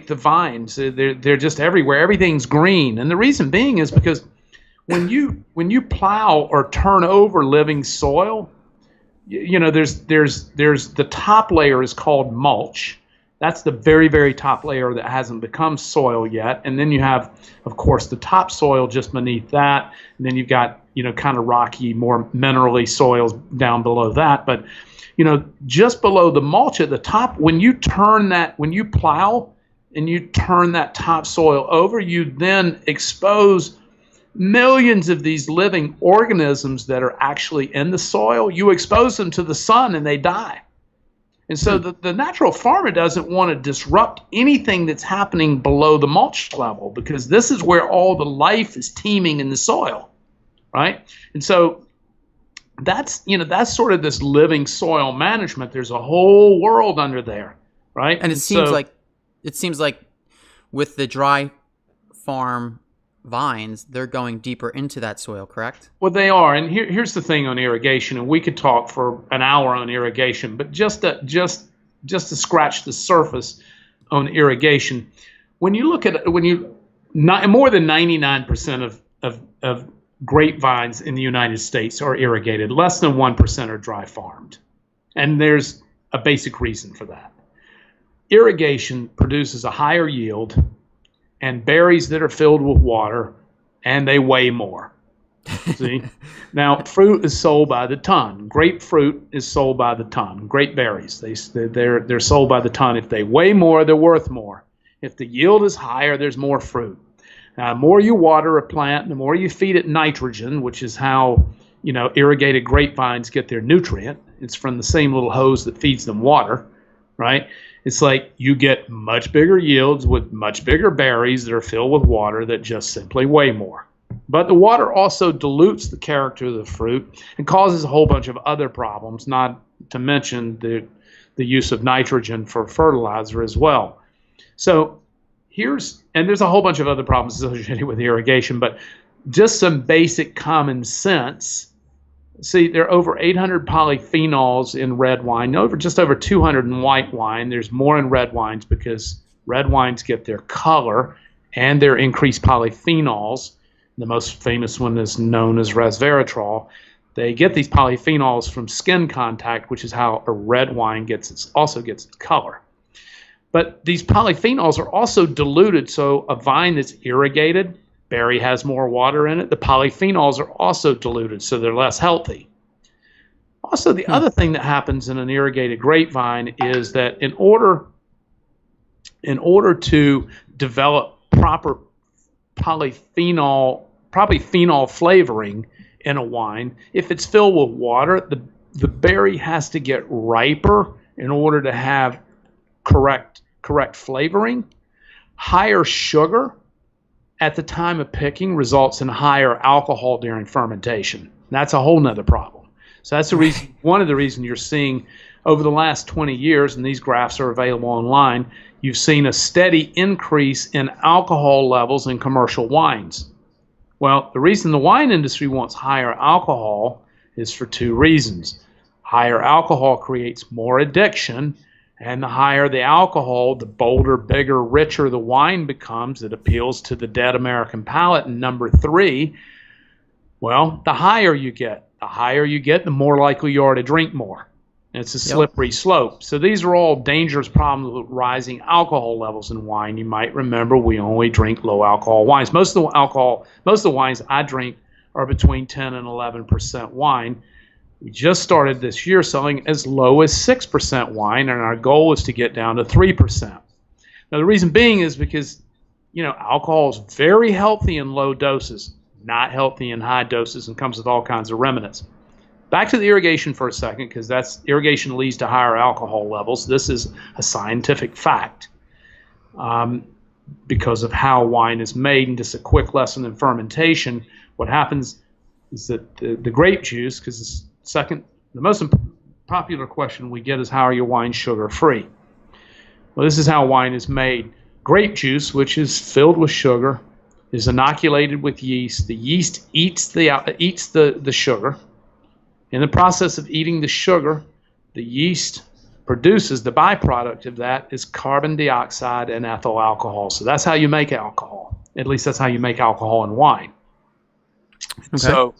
the vines. They're just everywhere. Everything's green, and the reason being is because when you plow or turn over living soil, there's the top layer is called mulch. That's the very, very top layer that hasn't become soil yet. And then you have, of course, the topsoil just beneath that. And then you've got, kind of rocky, more minerally soils down below that. But, just below the mulch at the top, when you plow and you turn that topsoil over, you then expose millions of these living organisms that are actually in the soil. You expose them to the sun and they die. And so the natural farmer doesn't want to disrupt anything that's happening below the mulch level, because this is where all the life is teeming in the soil, right? And so that's sort of this living soil management. There's a whole world under there, right? And it seems like with the dry farm vines, they're going deeper into that soil, correct? Well, they are. And here's the thing on irrigation, and we could talk for an hour on irrigation, but just to scratch the surface on irrigation, when you look at it, more than 99% of grapevines in the United States are irrigated. Less than 1% are dry farmed. And there's a basic reason for that. Irrigation produces a higher yield and berries that are filled with water, and they weigh more. See? Now, fruit is sold by the ton. Grapefruit is sold by the ton. Grape berries, they're sold by the ton. If they weigh more, they're worth more. If the yield is higher, there's more fruit. The more you water a plant, the more you feed it nitrogen, which is how irrigated grapevines get their nutrient. It's from the same little hose that feeds them water, right? It's like you get much bigger yields with much bigger berries that are filled with water that just simply weigh more. But the water also dilutes the character of the fruit and causes a whole bunch of other problems, not to mention the use of nitrogen for fertilizer as well. So there's a whole bunch of other problems associated with irrigation, but just some basic common sense. See, there are over 800 polyphenols in red wine, just over 200 in white wine. There's more in red wines because red wines get their color and their increased polyphenols. The most famous one is known as resveratrol. They get these polyphenols from skin contact, which is how a red wine also gets its color. But these polyphenols are also diluted, so a vine that's irrigated, berry has more water in it, the polyphenols are also diluted, so they're less healthy. Also, the other thing that happens in an irrigated grapevine is that in order to develop proper polyphenol flavoring in a wine, if it's filled with water, the berry has to get riper in order to have correct flavoring. Higher sugar at the time of picking results in higher alcohol during fermentation. That's a whole nother problem. So that's the reason, one of the reasons you're seeing over the last 20 years, and these graphs are available online, you've seen a steady increase in alcohol levels in commercial wines. Well, the reason the wine industry wants higher alcohol is for two reasons. Higher alcohol creates more addiction, and the higher the alcohol, the bolder, bigger, richer the wine becomes. It appeals to the dead American palate. And number three, well, the higher you get, the more likely you are to drink more. And it's a slippery slope. So these are all dangerous problems with rising alcohol levels in wine. You might remember we only drink low alcohol wines. Most of the wines I drink are between 10 and 11% wine. We just started this year selling as low as 6% wine, and our goal is to get down to 3%. Now, the reason being is because, alcohol is very healthy in low doses, not healthy in high doses, and comes with all kinds of remnants. Back to the irrigation for a second, because irrigation leads to higher alcohol levels. This is a scientific fact because of how wine is made. And just a quick lesson in fermentation, what happens is that the grape juice, because the most popular question we get is, how are your wines sugar free? Well, this is how wine is made. Grape juice, which is filled with sugar, is inoculated with yeast. The yeast eats the sugar. In the process of eating the sugar, the yeast produces, the byproduct of that is carbon dioxide and ethyl alcohol. So that's how you make alcohol. At least that's how you make alcohol in wine. Okay.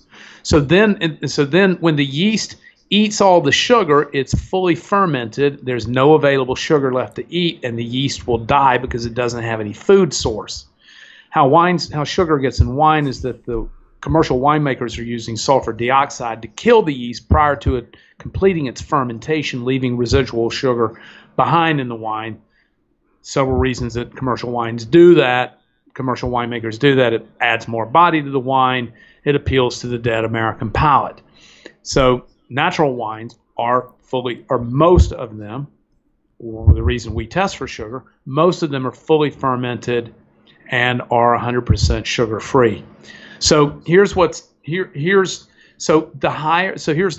So then when the yeast eats all the sugar, it's fully fermented. There's no available sugar left to eat, and the yeast will die because it doesn't have any food source. How sugar gets in wine is that the commercial winemakers are using sulfur dioxide to kill the yeast prior to it completing its fermentation, leaving residual sugar behind in the wine. several reasons that commercial wines do that. Commercial winemakers do that. It adds more body to the wine. It appeals to the dead American palate. So natural wines are most of them, or the reason we test for sugar, most of them are fully fermented and are 100% sugar free. So here's the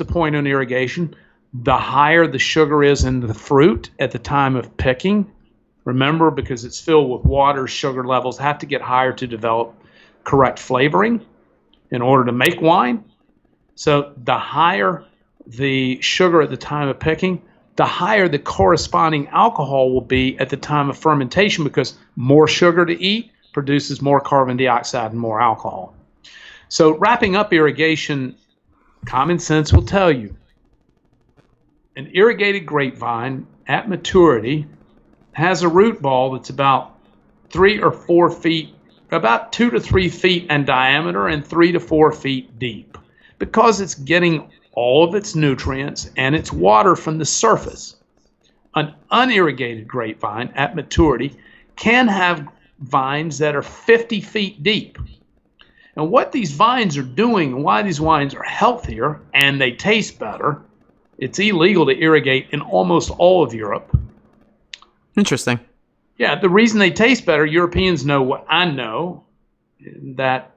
point on irrigation. The higher the sugar is in the fruit at the time of picking, remember, because it's filled with water, sugar levels have to get higher to develop correct flavoring in order to make wine. So the higher the sugar at the time of picking, the higher the corresponding alcohol will be at the time of fermentation, because more sugar to eat produces more carbon dioxide and more alcohol. So wrapping up irrigation, common sense will tell you an irrigated grapevine at maturity has a root ball that's about 3 or 4 feet, about 2 to 3 feet in diameter and 3 to 4 feet deep, because it's getting all of its nutrients and its water from the surface. An unirrigated grapevine at maturity can have vines that are 50 feet deep. And what these vines are doing, and why these wines are healthier and they taste better, it's illegal to irrigate in almost all of Europe. Interesting. Yeah, the reason they taste better, Europeans know what I know, that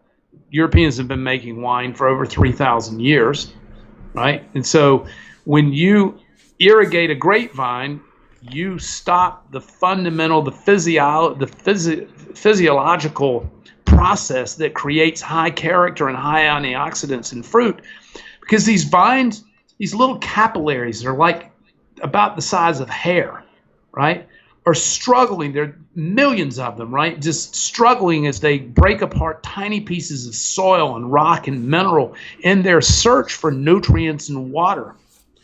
Europeans have been making wine for over 3,000 years, right? And so when you irrigate a grapevine, you stop the fundamental, the physiological process that creates high character and high antioxidants in fruit, because these vines, these little capillaries, are like about the size of hair, right, are struggling. There are millions of them, right, just struggling as they break apart tiny pieces of soil and rock and mineral in their search for nutrients and water.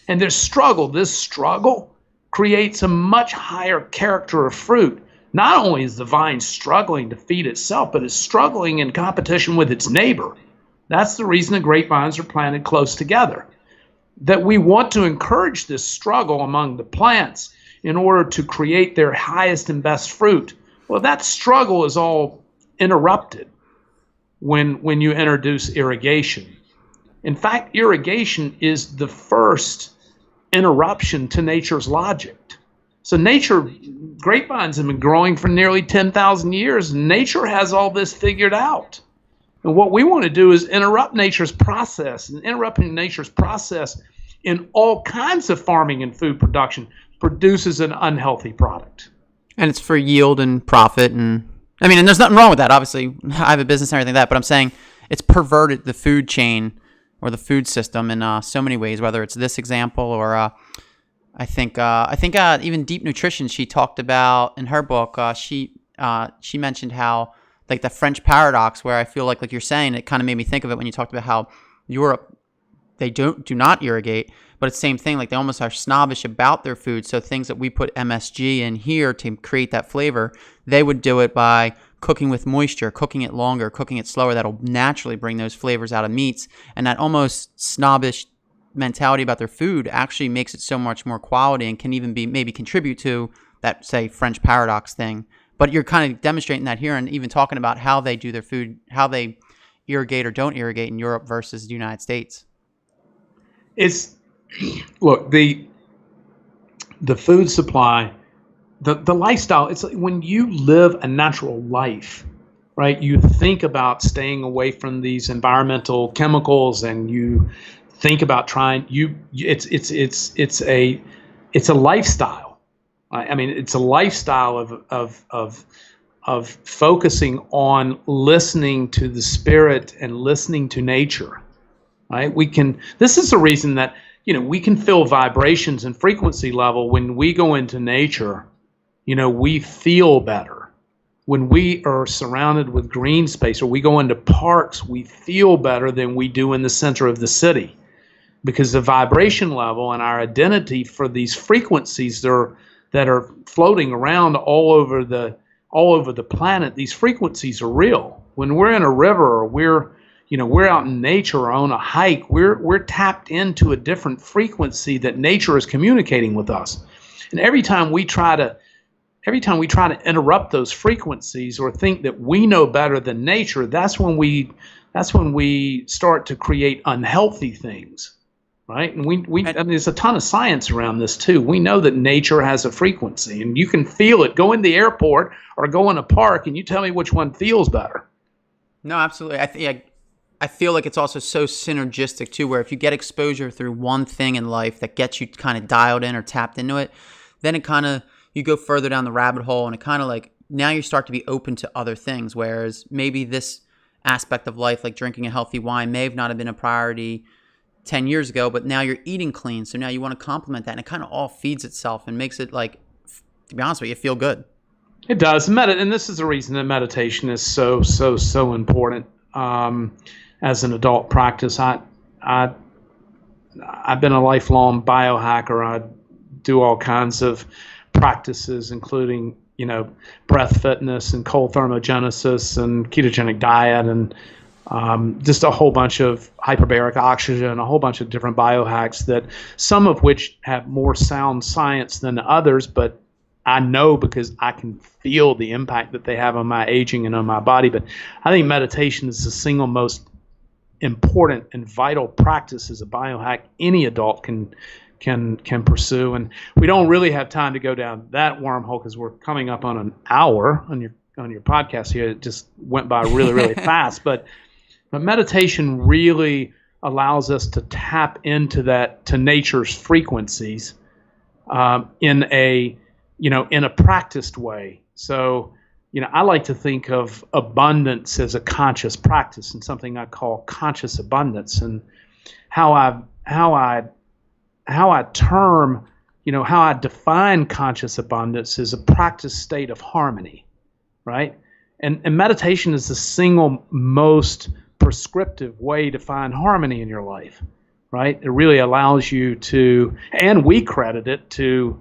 And this struggle creates a much higher character of fruit. Not only is the vine struggling to feed itself, but it's struggling in competition with its neighbor. That's the reason the grapevines are planted close together. That we want to encourage this struggle among the plants in order to create their highest and best fruit. Well, that struggle is all interrupted when you introduce irrigation. In fact, irrigation is the first interruption to nature's logic. So grapevines have been growing for nearly 10,000 years, and nature has all this figured out. And what we want to do is interrupt nature's process, and interrupting nature's process in all kinds of farming and food production produces an unhealthy product. And it's for yield and profit. And I mean, and there's nothing wrong with that. Obviously, I have a business and everything like that, but I'm saying it's perverted the food chain or the food system in so many ways, whether it's this example or I think even Deep Nutrition, she talked about in her book, she mentioned how, like, the French paradox, where I feel like you're saying, it kind of made me think of it when you talked about how Europe, they do not irrigate, but it's the same thing. Like, they almost are snobbish about their food. So things that we put MSG in here to create that flavor, they would do it by cooking with moisture, cooking it longer, cooking it slower. That'll naturally bring those flavors out of meats. And that almost snobbish mentality about their food actually makes it so much more quality and can even be maybe contribute to that, say, French paradox thing. But you're kind of demonstrating that here and even talking about how they do their food, how they irrigate or don't irrigate in Europe versus the United States. Look, the food supply, the lifestyle, it's like when you live a natural life, right? You think about staying away from these environmental chemicals, and you think about it's a lifestyle. I mean, it's a lifestyle of focusing on listening to the spirit and listening to nature, right? This is the reason that, we can feel vibrations and frequency level when we go into nature. We feel better. When we are surrounded with green space or we go into parks, we feel better than we do in the center of the city, because the vibration level and our identity for these frequencies that are floating around all over the planet, these frequencies are real. When we're in a river or we're out in nature or on a hike, we're tapped into a different frequency that nature is communicating with us. And every time we try to every time we try to interrupt those frequencies or think that we know better than nature, that's when we start to create unhealthy things, right? And I mean, there's a ton of science around this too. We know that nature has a frequency, and you can feel it. Go in the airport or go in a park, and you tell me which one feels better. No, absolutely. I feel like it's also so synergistic too, where if you get exposure through one thing in life that gets you kind of dialed in or tapped into it, then it kind of, you go further down the rabbit hole, and it kind of like, now you start to be open to other things. Whereas maybe this aspect of life, like drinking a healthy wine, may have not have been a priority 10 years ago, but now you're eating clean. So now you want to complement that, and it kind of all feeds itself and makes it, like, to be honest with you, feel good. It does. And this is the reason that meditation is so important. As an adult practice, I've been a lifelong biohacker. I do all kinds of practices, including, breath fitness and cold thermogenesis and ketogenic diet, and just a whole bunch of hyperbaric oxygen, a whole bunch of different biohacks, that some of which have more sound science than others, but I know because I can feel the impact that they have on my aging and on my body. But I think meditation is the single most important and vital practice as a biohack any adult can pursue. And we don't really have time to go down that wormhole because we're coming up on an hour on your podcast here. It just went by really fast. But meditation really allows us to tap into to nature's frequencies in a practiced way. So, I like to think of abundance as a conscious practice, and something I call conscious abundance, and how I define conscious abundance is a practice state of harmony, right? And meditation is the single most prescriptive way to find harmony in your life, right? It really allows you to, and we credit it to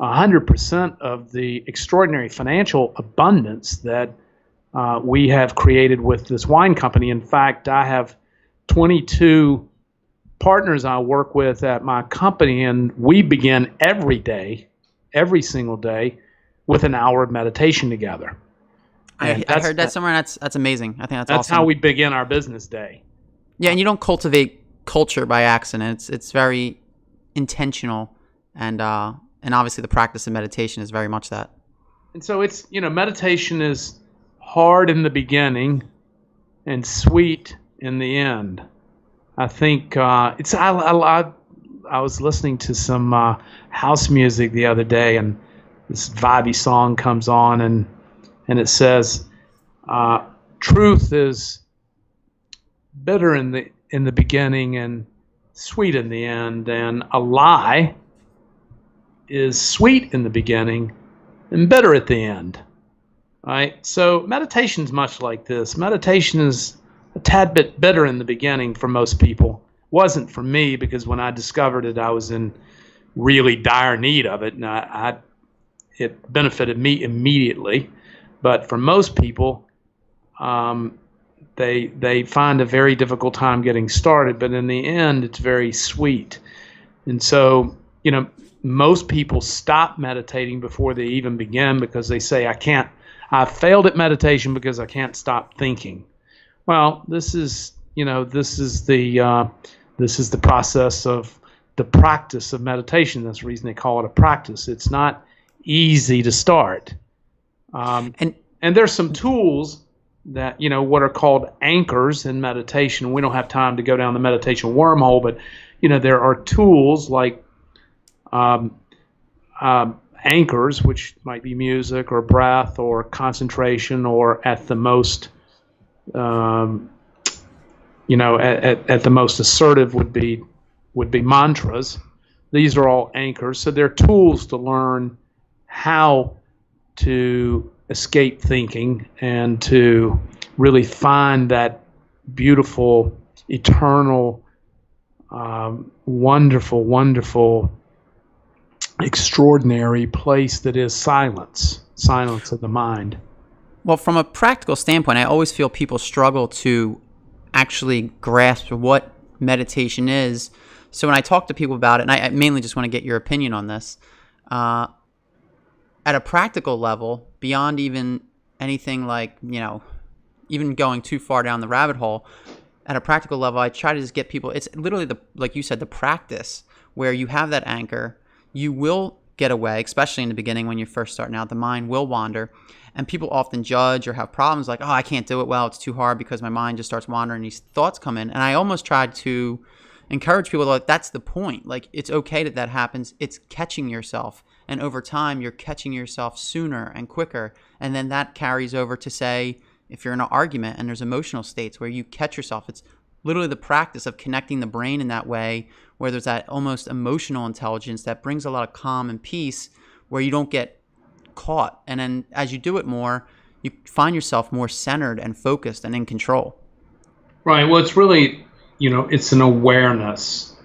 100% of the extraordinary financial abundance that we have created with this wine company. In fact, I have 22 partners I work with at my company, and we begin every single day, with an hour of meditation together. I heard that somewhere, and that's amazing. I think that's awesome. How we begin our business day. Yeah, and you don't cultivate culture by accident. It's very intentional, and obviously the practice of meditation is very much that. And so it's, meditation is hard in the beginning and sweet in the end. I think I was listening to some house music the other day, and this vibey song comes on, and it says, truth is bitter in the beginning and sweet in the end, and a lie is sweet in the beginning and bitter at the end, right? So meditation's much like this. Meditation is a tad bit bitter in the beginning for most people. Wasn't for me, because when I discovered it, I was in really dire need of it, and it benefited me immediately. But for most people, they find a very difficult time getting started. But in the end, it's very sweet. And so, most people stop meditating before they even begin, because they say, I failed at meditation because I can't stop thinking. Well, this is the process of the practice of meditation. That's the reason they call it a practice. It's not easy to start. And there's some tools that, what are called anchors in meditation. We don't have time to go down the meditation wormhole, but, there are tools like anchors, which might be music or breath or concentration, or at the most, at the most assertive would be mantras. These are all anchors. So they're tools to learn how to escape thinking and to really find that beautiful, eternal, wonderful, extraordinary place that is silence of the mind. Well, from a practical standpoint, I always feel people struggle to actually grasp what meditation is. So when I talk to people about it, and I mainly just want to get your opinion on this, at a practical level, beyond even anything like, even going too far down the rabbit hole, at a practical level, I try to just get people, it's literally like you said, the practice where you have that anchor. You will get away, especially in the beginning when you're first starting out. The mind will wander, and people often judge or have problems like, oh, I can't do it well, it's too hard, because my mind just starts wandering, these thoughts come in. And I almost tried to encourage people, like, that's the point. Like, it's okay that happens. It's catching yourself, and over time you're catching yourself sooner and quicker, and then that carries over to, say, if you're in an argument and there's emotional states where you catch yourself. It's literally the practice of connecting the brain in that way, where there's that almost emotional intelligence that brings a lot of calm and peace, where you don't get caught. And then as you do it more, you find yourself more centered and focused and in control. Right. Well, it's really, it's an awareness.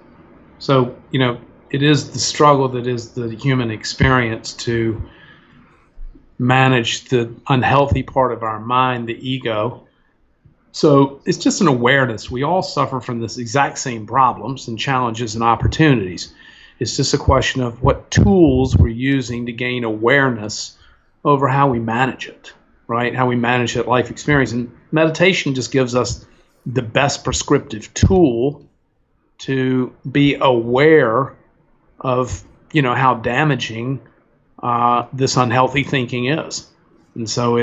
So, it is the struggle that is the human experience to manage the unhealthy part of our mind, the ego. So it's just an awareness. We all suffer from this exact same problems and challenges and opportunities. It's just a question of what tools we're using to gain awareness over how we manage it, right? How we manage that life experience. And meditation just gives us the best prescriptive tool to be aware of, how damaging this unhealthy thinking is. And so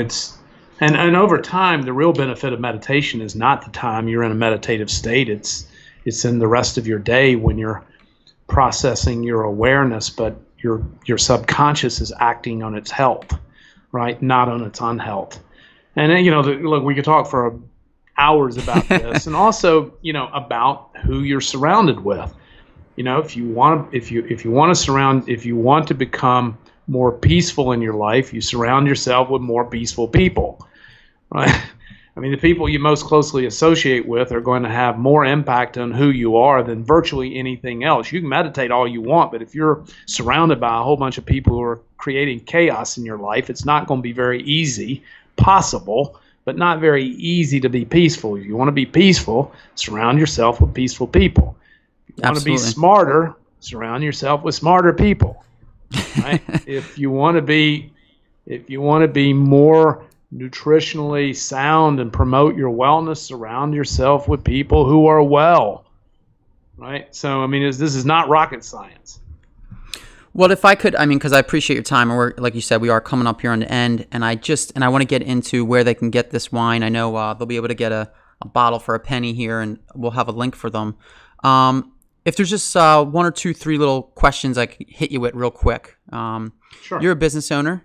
and over time, the real benefit of meditation is not the time you're in a meditative state. It's in the rest of your day when you're processing your awareness, but your subconscious is acting on its health, right? Not on its unhealth. And then, look, we could talk for hours about this, and also, about who you're surrounded with. If you want to become more peaceful in your life, you surround yourself with more peaceful people, right? I mean, the people you most closely associate with are going to have more impact on who you are than virtually anything else. You can meditate all you want, but if you're surrounded by a whole bunch of people who are creating chaos in your life, it's not going to be very easy, possible, but not very easy to be peaceful. If you want to be peaceful, surround yourself with peaceful people. If you want to be smarter, surround yourself with smarter people. Right? If you want to be more nutritionally sound and promote your wellness, surround yourself with people who are well. Right? So, this is not rocket science. Well, if I could, because I appreciate your time, and we're, like you said, we are coming up here on the end, and I want to get into where they can get this wine. I know they'll be able to get a bottle for a penny here, and we'll have a link for them. If there's just one or two, three little questions I can hit you with real quick. Sure. You're a business owner,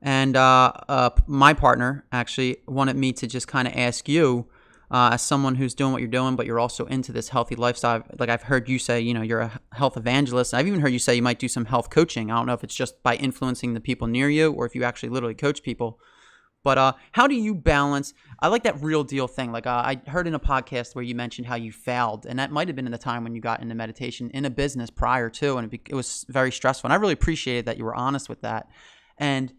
and my partner actually wanted me to just kind of ask you, as someone who's doing what you're doing, but you're also into this healthy lifestyle. Like, I've heard you say, you're a health evangelist. I've even heard you say you might do some health coaching. I don't know if it's just by influencing the people near you or if you actually literally coach people. But how do you balance? I like that real deal thing. Like, I heard in a podcast where you mentioned how you failed, and that might have been in the time when you got into meditation in a business prior to, and it was very stressful. And I really appreciated that you were honest with that. And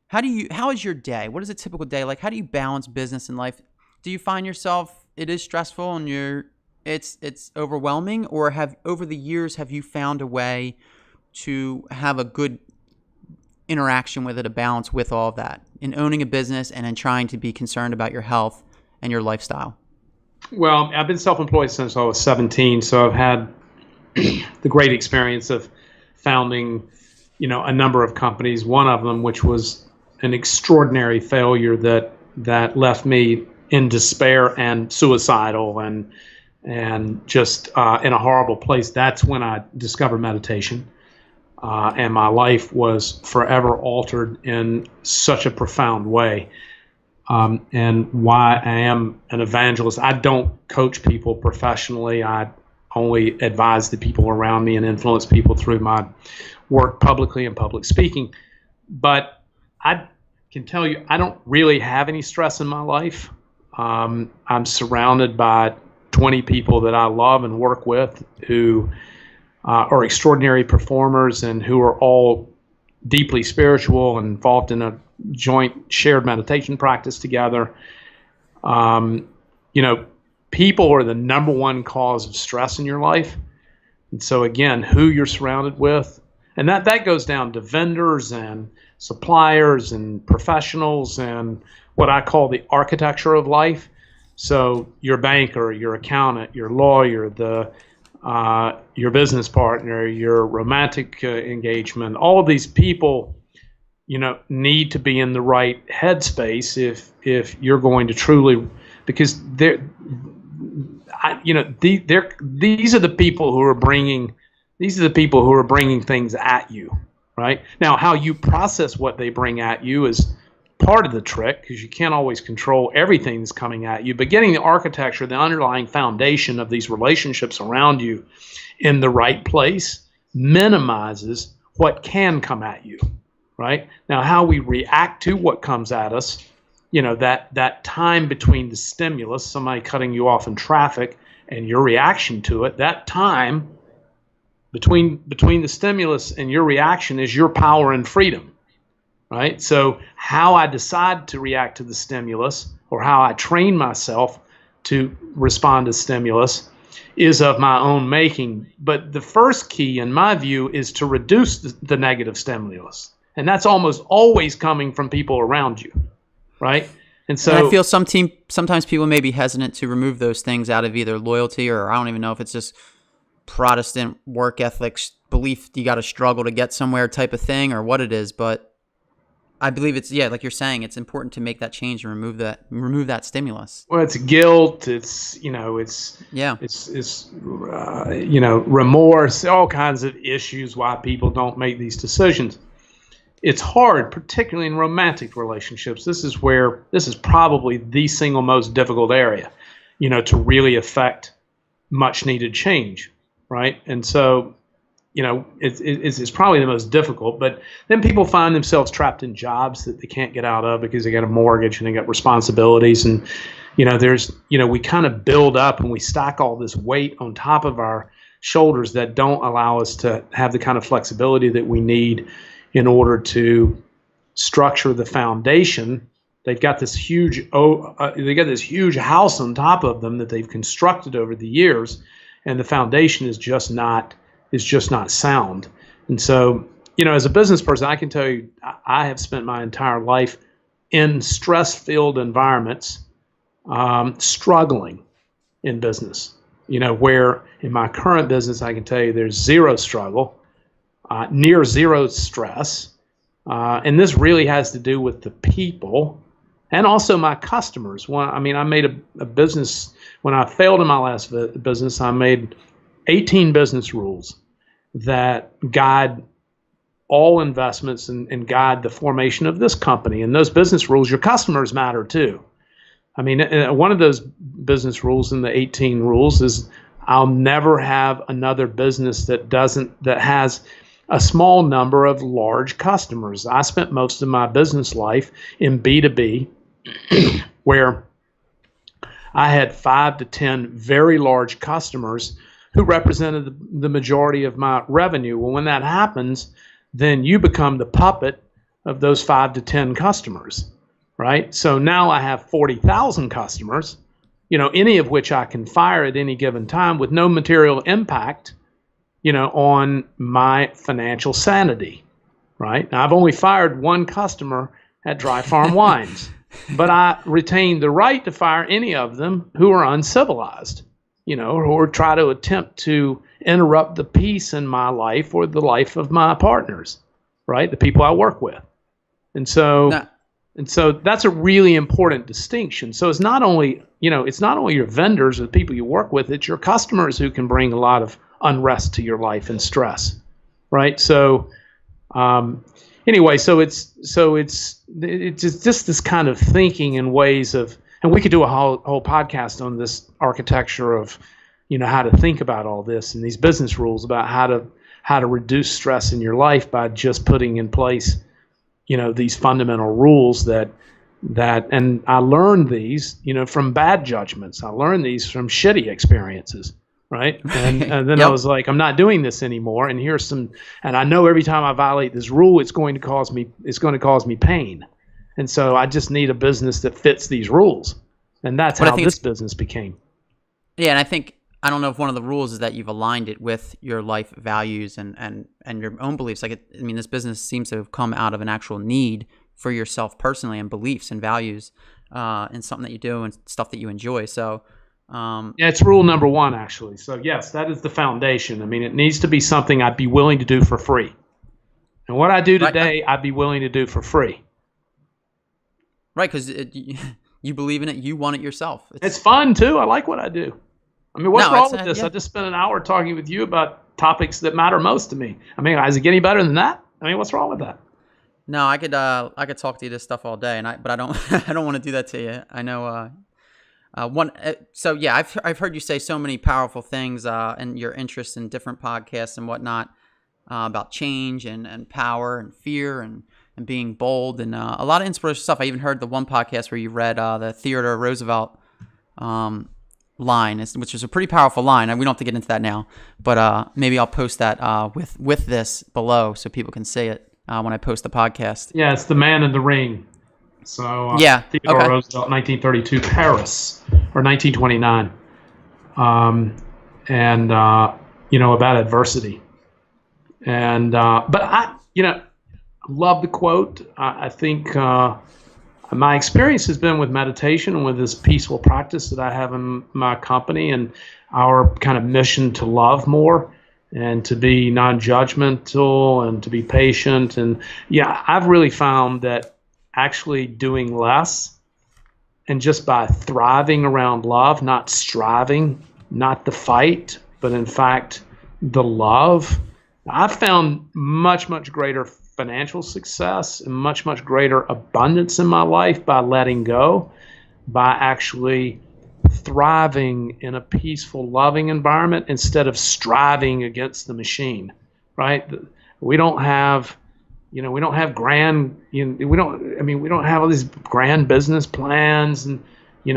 how is your day? What is a typical day like? How do you balance business and life? Do you find yourself, it is stressful and it's overwhelming, or over the years have you found a way to have a good interaction with it, a balance with all of that, in owning a business and in trying to be concerned about your health and your lifestyle? Well, I've been self-employed since I was 17, so I've had the great experience of founding, a number of companies. One of them, which was an extraordinary failure that left me in despair and suicidal and just in a horrible place. That's when I discovered meditation. And my life was forever altered in such a profound way. And why I am an evangelist. I don't coach people professionally. I only advise the people around me and influence people through my work publicly and public speaking. But I can tell you, I don't really have any stress in my life. I'm surrounded by 20 people that I love and work with who are extraordinary performers and who are all deeply spiritual and involved in a joint shared meditation practice together. People are the number one cause of stress in your life. And so again, who you're surrounded with, and that goes down to vendors and suppliers and professionals and what I call the architecture of life. So your banker, your accountant, your lawyer, your business partner, your romantic engagement, all of these people, need to be in the right headspace if you're going to truly, because these are the people who are bringing things at you, right? Now, how you process what they bring at you is part of the trick, because you can't always control everything that's coming at you, but getting the architecture, the underlying foundation of these relationships around you in the right place minimizes what can come at you, right? Now, how we react to what comes at us, that time between the stimulus, somebody cutting you off in traffic, and your reaction to it, that time between the stimulus and your reaction is your power and freedom. Right? So how I decide to react to the stimulus, or how I train myself to respond to stimulus, is of my own making. But the first key, in my view, is to reduce the negative stimulus. And that's almost always coming from people around you, right? And I feel sometimes people may be hesitant to remove those things out of either loyalty, or I don't even know if it's just Protestant work ethics, belief you got to struggle to get somewhere type of thing, or what it is. But I believe it's, like you're saying, it's important to make that change and remove that stimulus. Well, it's guilt. It's remorse. All kinds of issues why people don't make these decisions. It's hard, particularly in romantic relationships. This is probably the single most difficult area, to really affect much needed change, right? And so, it's probably the most difficult. But then people find themselves trapped in jobs that they can't get out of because they got a mortgage and they got responsibilities. And, we kind of build up and we stack all this weight on top of our shoulders that don't allow us to have the kind of flexibility that we need in order to structure the foundation. They've got this huge house on top of them that they've constructed over the years, and the foundation is just not sound. And so, as a business person, I can tell you, I have spent my entire life in stress-filled environments, struggling in business. Where in my current business, I can tell you there's zero struggle, near zero stress. And this really has to do with the people and also my customers. I made a business, when I failed in my last business, I made 18 business rules that guide all investments and guide the formation of this company. And those business rules, your customers matter too. One of those business rules in the 18 rules is I'll never have another business that has a small number of large customers. I spent most of my business life in B2B, where I had 5 to 10 very large customers who represented the majority of my revenue. Well, when that happens, then you become the puppet of those 5 to 10 customers, right? So now I have 40,000 customers, any of which I can fire at any given time with no material impact, on my financial sanity, right? Now, I've only fired one customer at Dry Farm Wines, but I retain the right to fire any of them who are uncivilized, or try to attempt to interrupt the peace in my life or the life of my partners, right? The people I work with. And so that's a really important distinction. So it's not only your vendors or the people you work with, it's your customers who can bring a lot of unrest to your life and stress, right? So anyway, so it's just this kind of thinking in ways of, and we could do a whole podcast on this architecture of, how to think about all this and these business rules about how to reduce stress in your life by just putting in place, these fundamental rules that and I learned these, from bad judgments. I learned these from shitty experiences. Right. And then Yep. I was like, I'm not doing this anymore. And and I know every time I violate this rule, it's going to cause me pain. And so I just need a business that fits these rules. And that's how this business became. Yeah. And I think I don't know if one of the rules is that you've aligned it with your life values and your own beliefs. Like, I mean, this business seems to have come out of an actual need for yourself personally and beliefs and values, and something that you do and stuff that you enjoy. So, yeah, it's rule number one, actually. So yes, that is the foundation. I mean, it needs to be something I'd be willing to do for free. And what I do today, I'd be willing to do for free. Right, because you believe in it, you want it yourself. It's fun too. I like what I do. I mean, what's wrong with this? Yeah. I just spent an hour talking with you about topics that matter most to me. I mean, is it getting better than that? I mean, what's wrong with that? No, I could talk to you this stuff all day, but I don't I don't want to do that to you. I know. So yeah, I've heard you say so many powerful things, and your interest in different podcasts and whatnot, about change and power and fear and being bold and a lot of inspirational stuff. I even heard the one podcast where you read the Theodore Roosevelt line, which is a pretty powerful line. And we don't have to get into that now, but maybe I'll post that with this below so people can see it when I post the podcast. Yeah, it's the man in the ring. So Theodore Roosevelt, 1932, Paris, or 1929, and about adversity. And but I love the quote. I think my experience has been with meditation and with this peaceful practice that I have in my company and our kind of mission to love more and to be non-judgmental and to be patient. And yeah, I've really found that actually doing less and just by thriving around love, not striving, not the fight, but in fact the love, I've found much, much greater financial success and much, much greater abundance in my life by letting go, by actually thriving in a peaceful, loving environment instead of striving against the machine, right? We don't have, we don't have we don't have all these grand business plans and,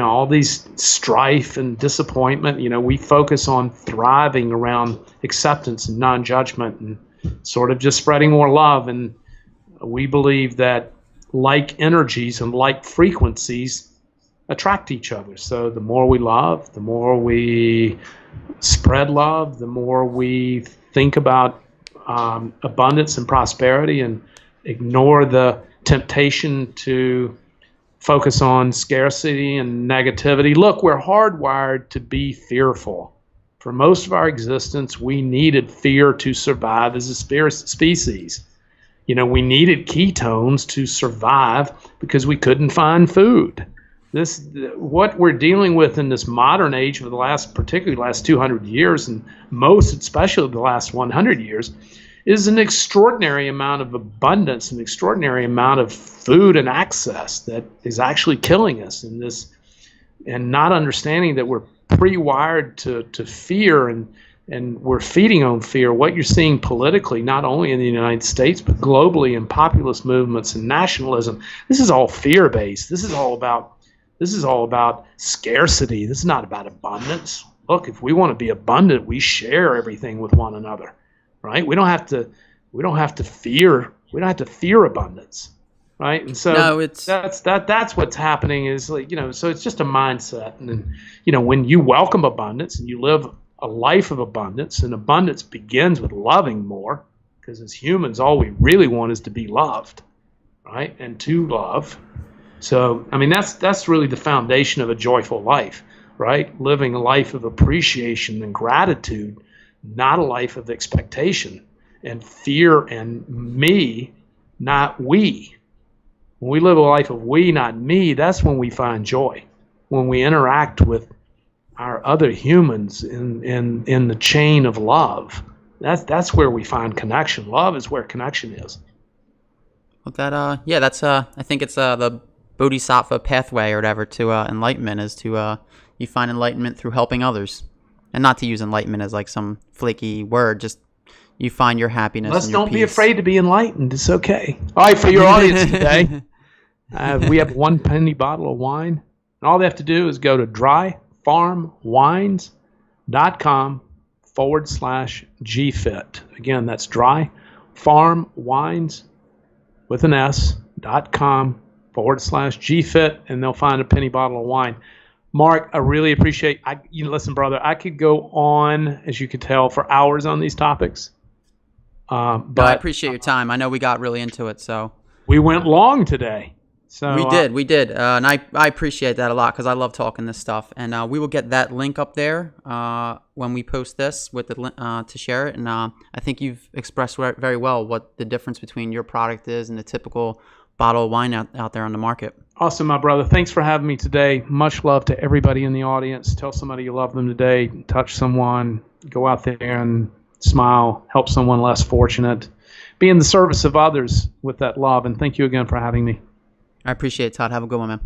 all these strife and disappointment. We focus on thriving around acceptance and non-judgment and sort of just spreading more love. And we believe that like energies and like frequencies attract each other. So the more we love, the more we spread love, the more we think about abundance and prosperity and ignore the temptation to focus on scarcity and negativity. Look, we're hardwired to be fearful. For most of our existence, we needed fear to survive as a species. We needed ketones to survive because we couldn't find food. What we're dealing with in this modern age of particularly the last 200 years, and especially the last 100 years, is an extraordinary amount of abundance, an extraordinary amount of food and access that is actually killing us in this, and not understanding that we're pre-wired to fear and we're feeding on fear. What you're seeing politically, not only in the United States, but globally in populist movements and nationalism, this is all fear-based. This is all about scarcity. This is not about abundance. Look, if we want to be abundant, we share everything with one another, right? We don't have to fear abundance, right? And so that's what's happening is so it's just a mindset. And when you welcome abundance and you live a life of abundance, and abundance begins with loving more, because as humans, all we really want is to be loved, right? And to love. So, I mean, that's really the foundation of a joyful life, right? Living a life of appreciation and gratitude, not a life of expectation and fear and me, not we. When we live a life of we, not me, that's when we find joy. When we interact with our other humans in the chain of love, that's where we find connection. Love is where connection is. Well, that's I think it's the Bodhisattva pathway or whatever to enlightenment is to you find enlightenment through helping others, and not to use enlightenment as like some flaky word. Just you find your happiness. Let's and your don't peace. Be afraid to be enlightened. It's okay. All right, for your audience today, we have 1 penny bottle of wine, and all they have to do is go to dryfarmwines.com/GFit. Again, that's dryfarmwines.com/GFit, and they'll find a penny bottle of wine. Mark, I really appreciate. Listen, brother, I could go on, as you could tell, for hours on these topics. No, I appreciate your time. I know we got really into it, so we went long today. So we did, and I appreciate that a lot because I love talking this stuff. And we will get that link up there when we post this with the to share it. And I think you've expressed very well what the difference between your product is and the typical bottle of wine out there on the market. Awesome, my brother. Thanks for having me today. Much love to everybody in the audience. Tell somebody you love them today. Touch someone. Go out there and smile. Help someone less fortunate. Be in the service of others with that love. And thank you again for having me. I appreciate it, Todd. Have a good one, man.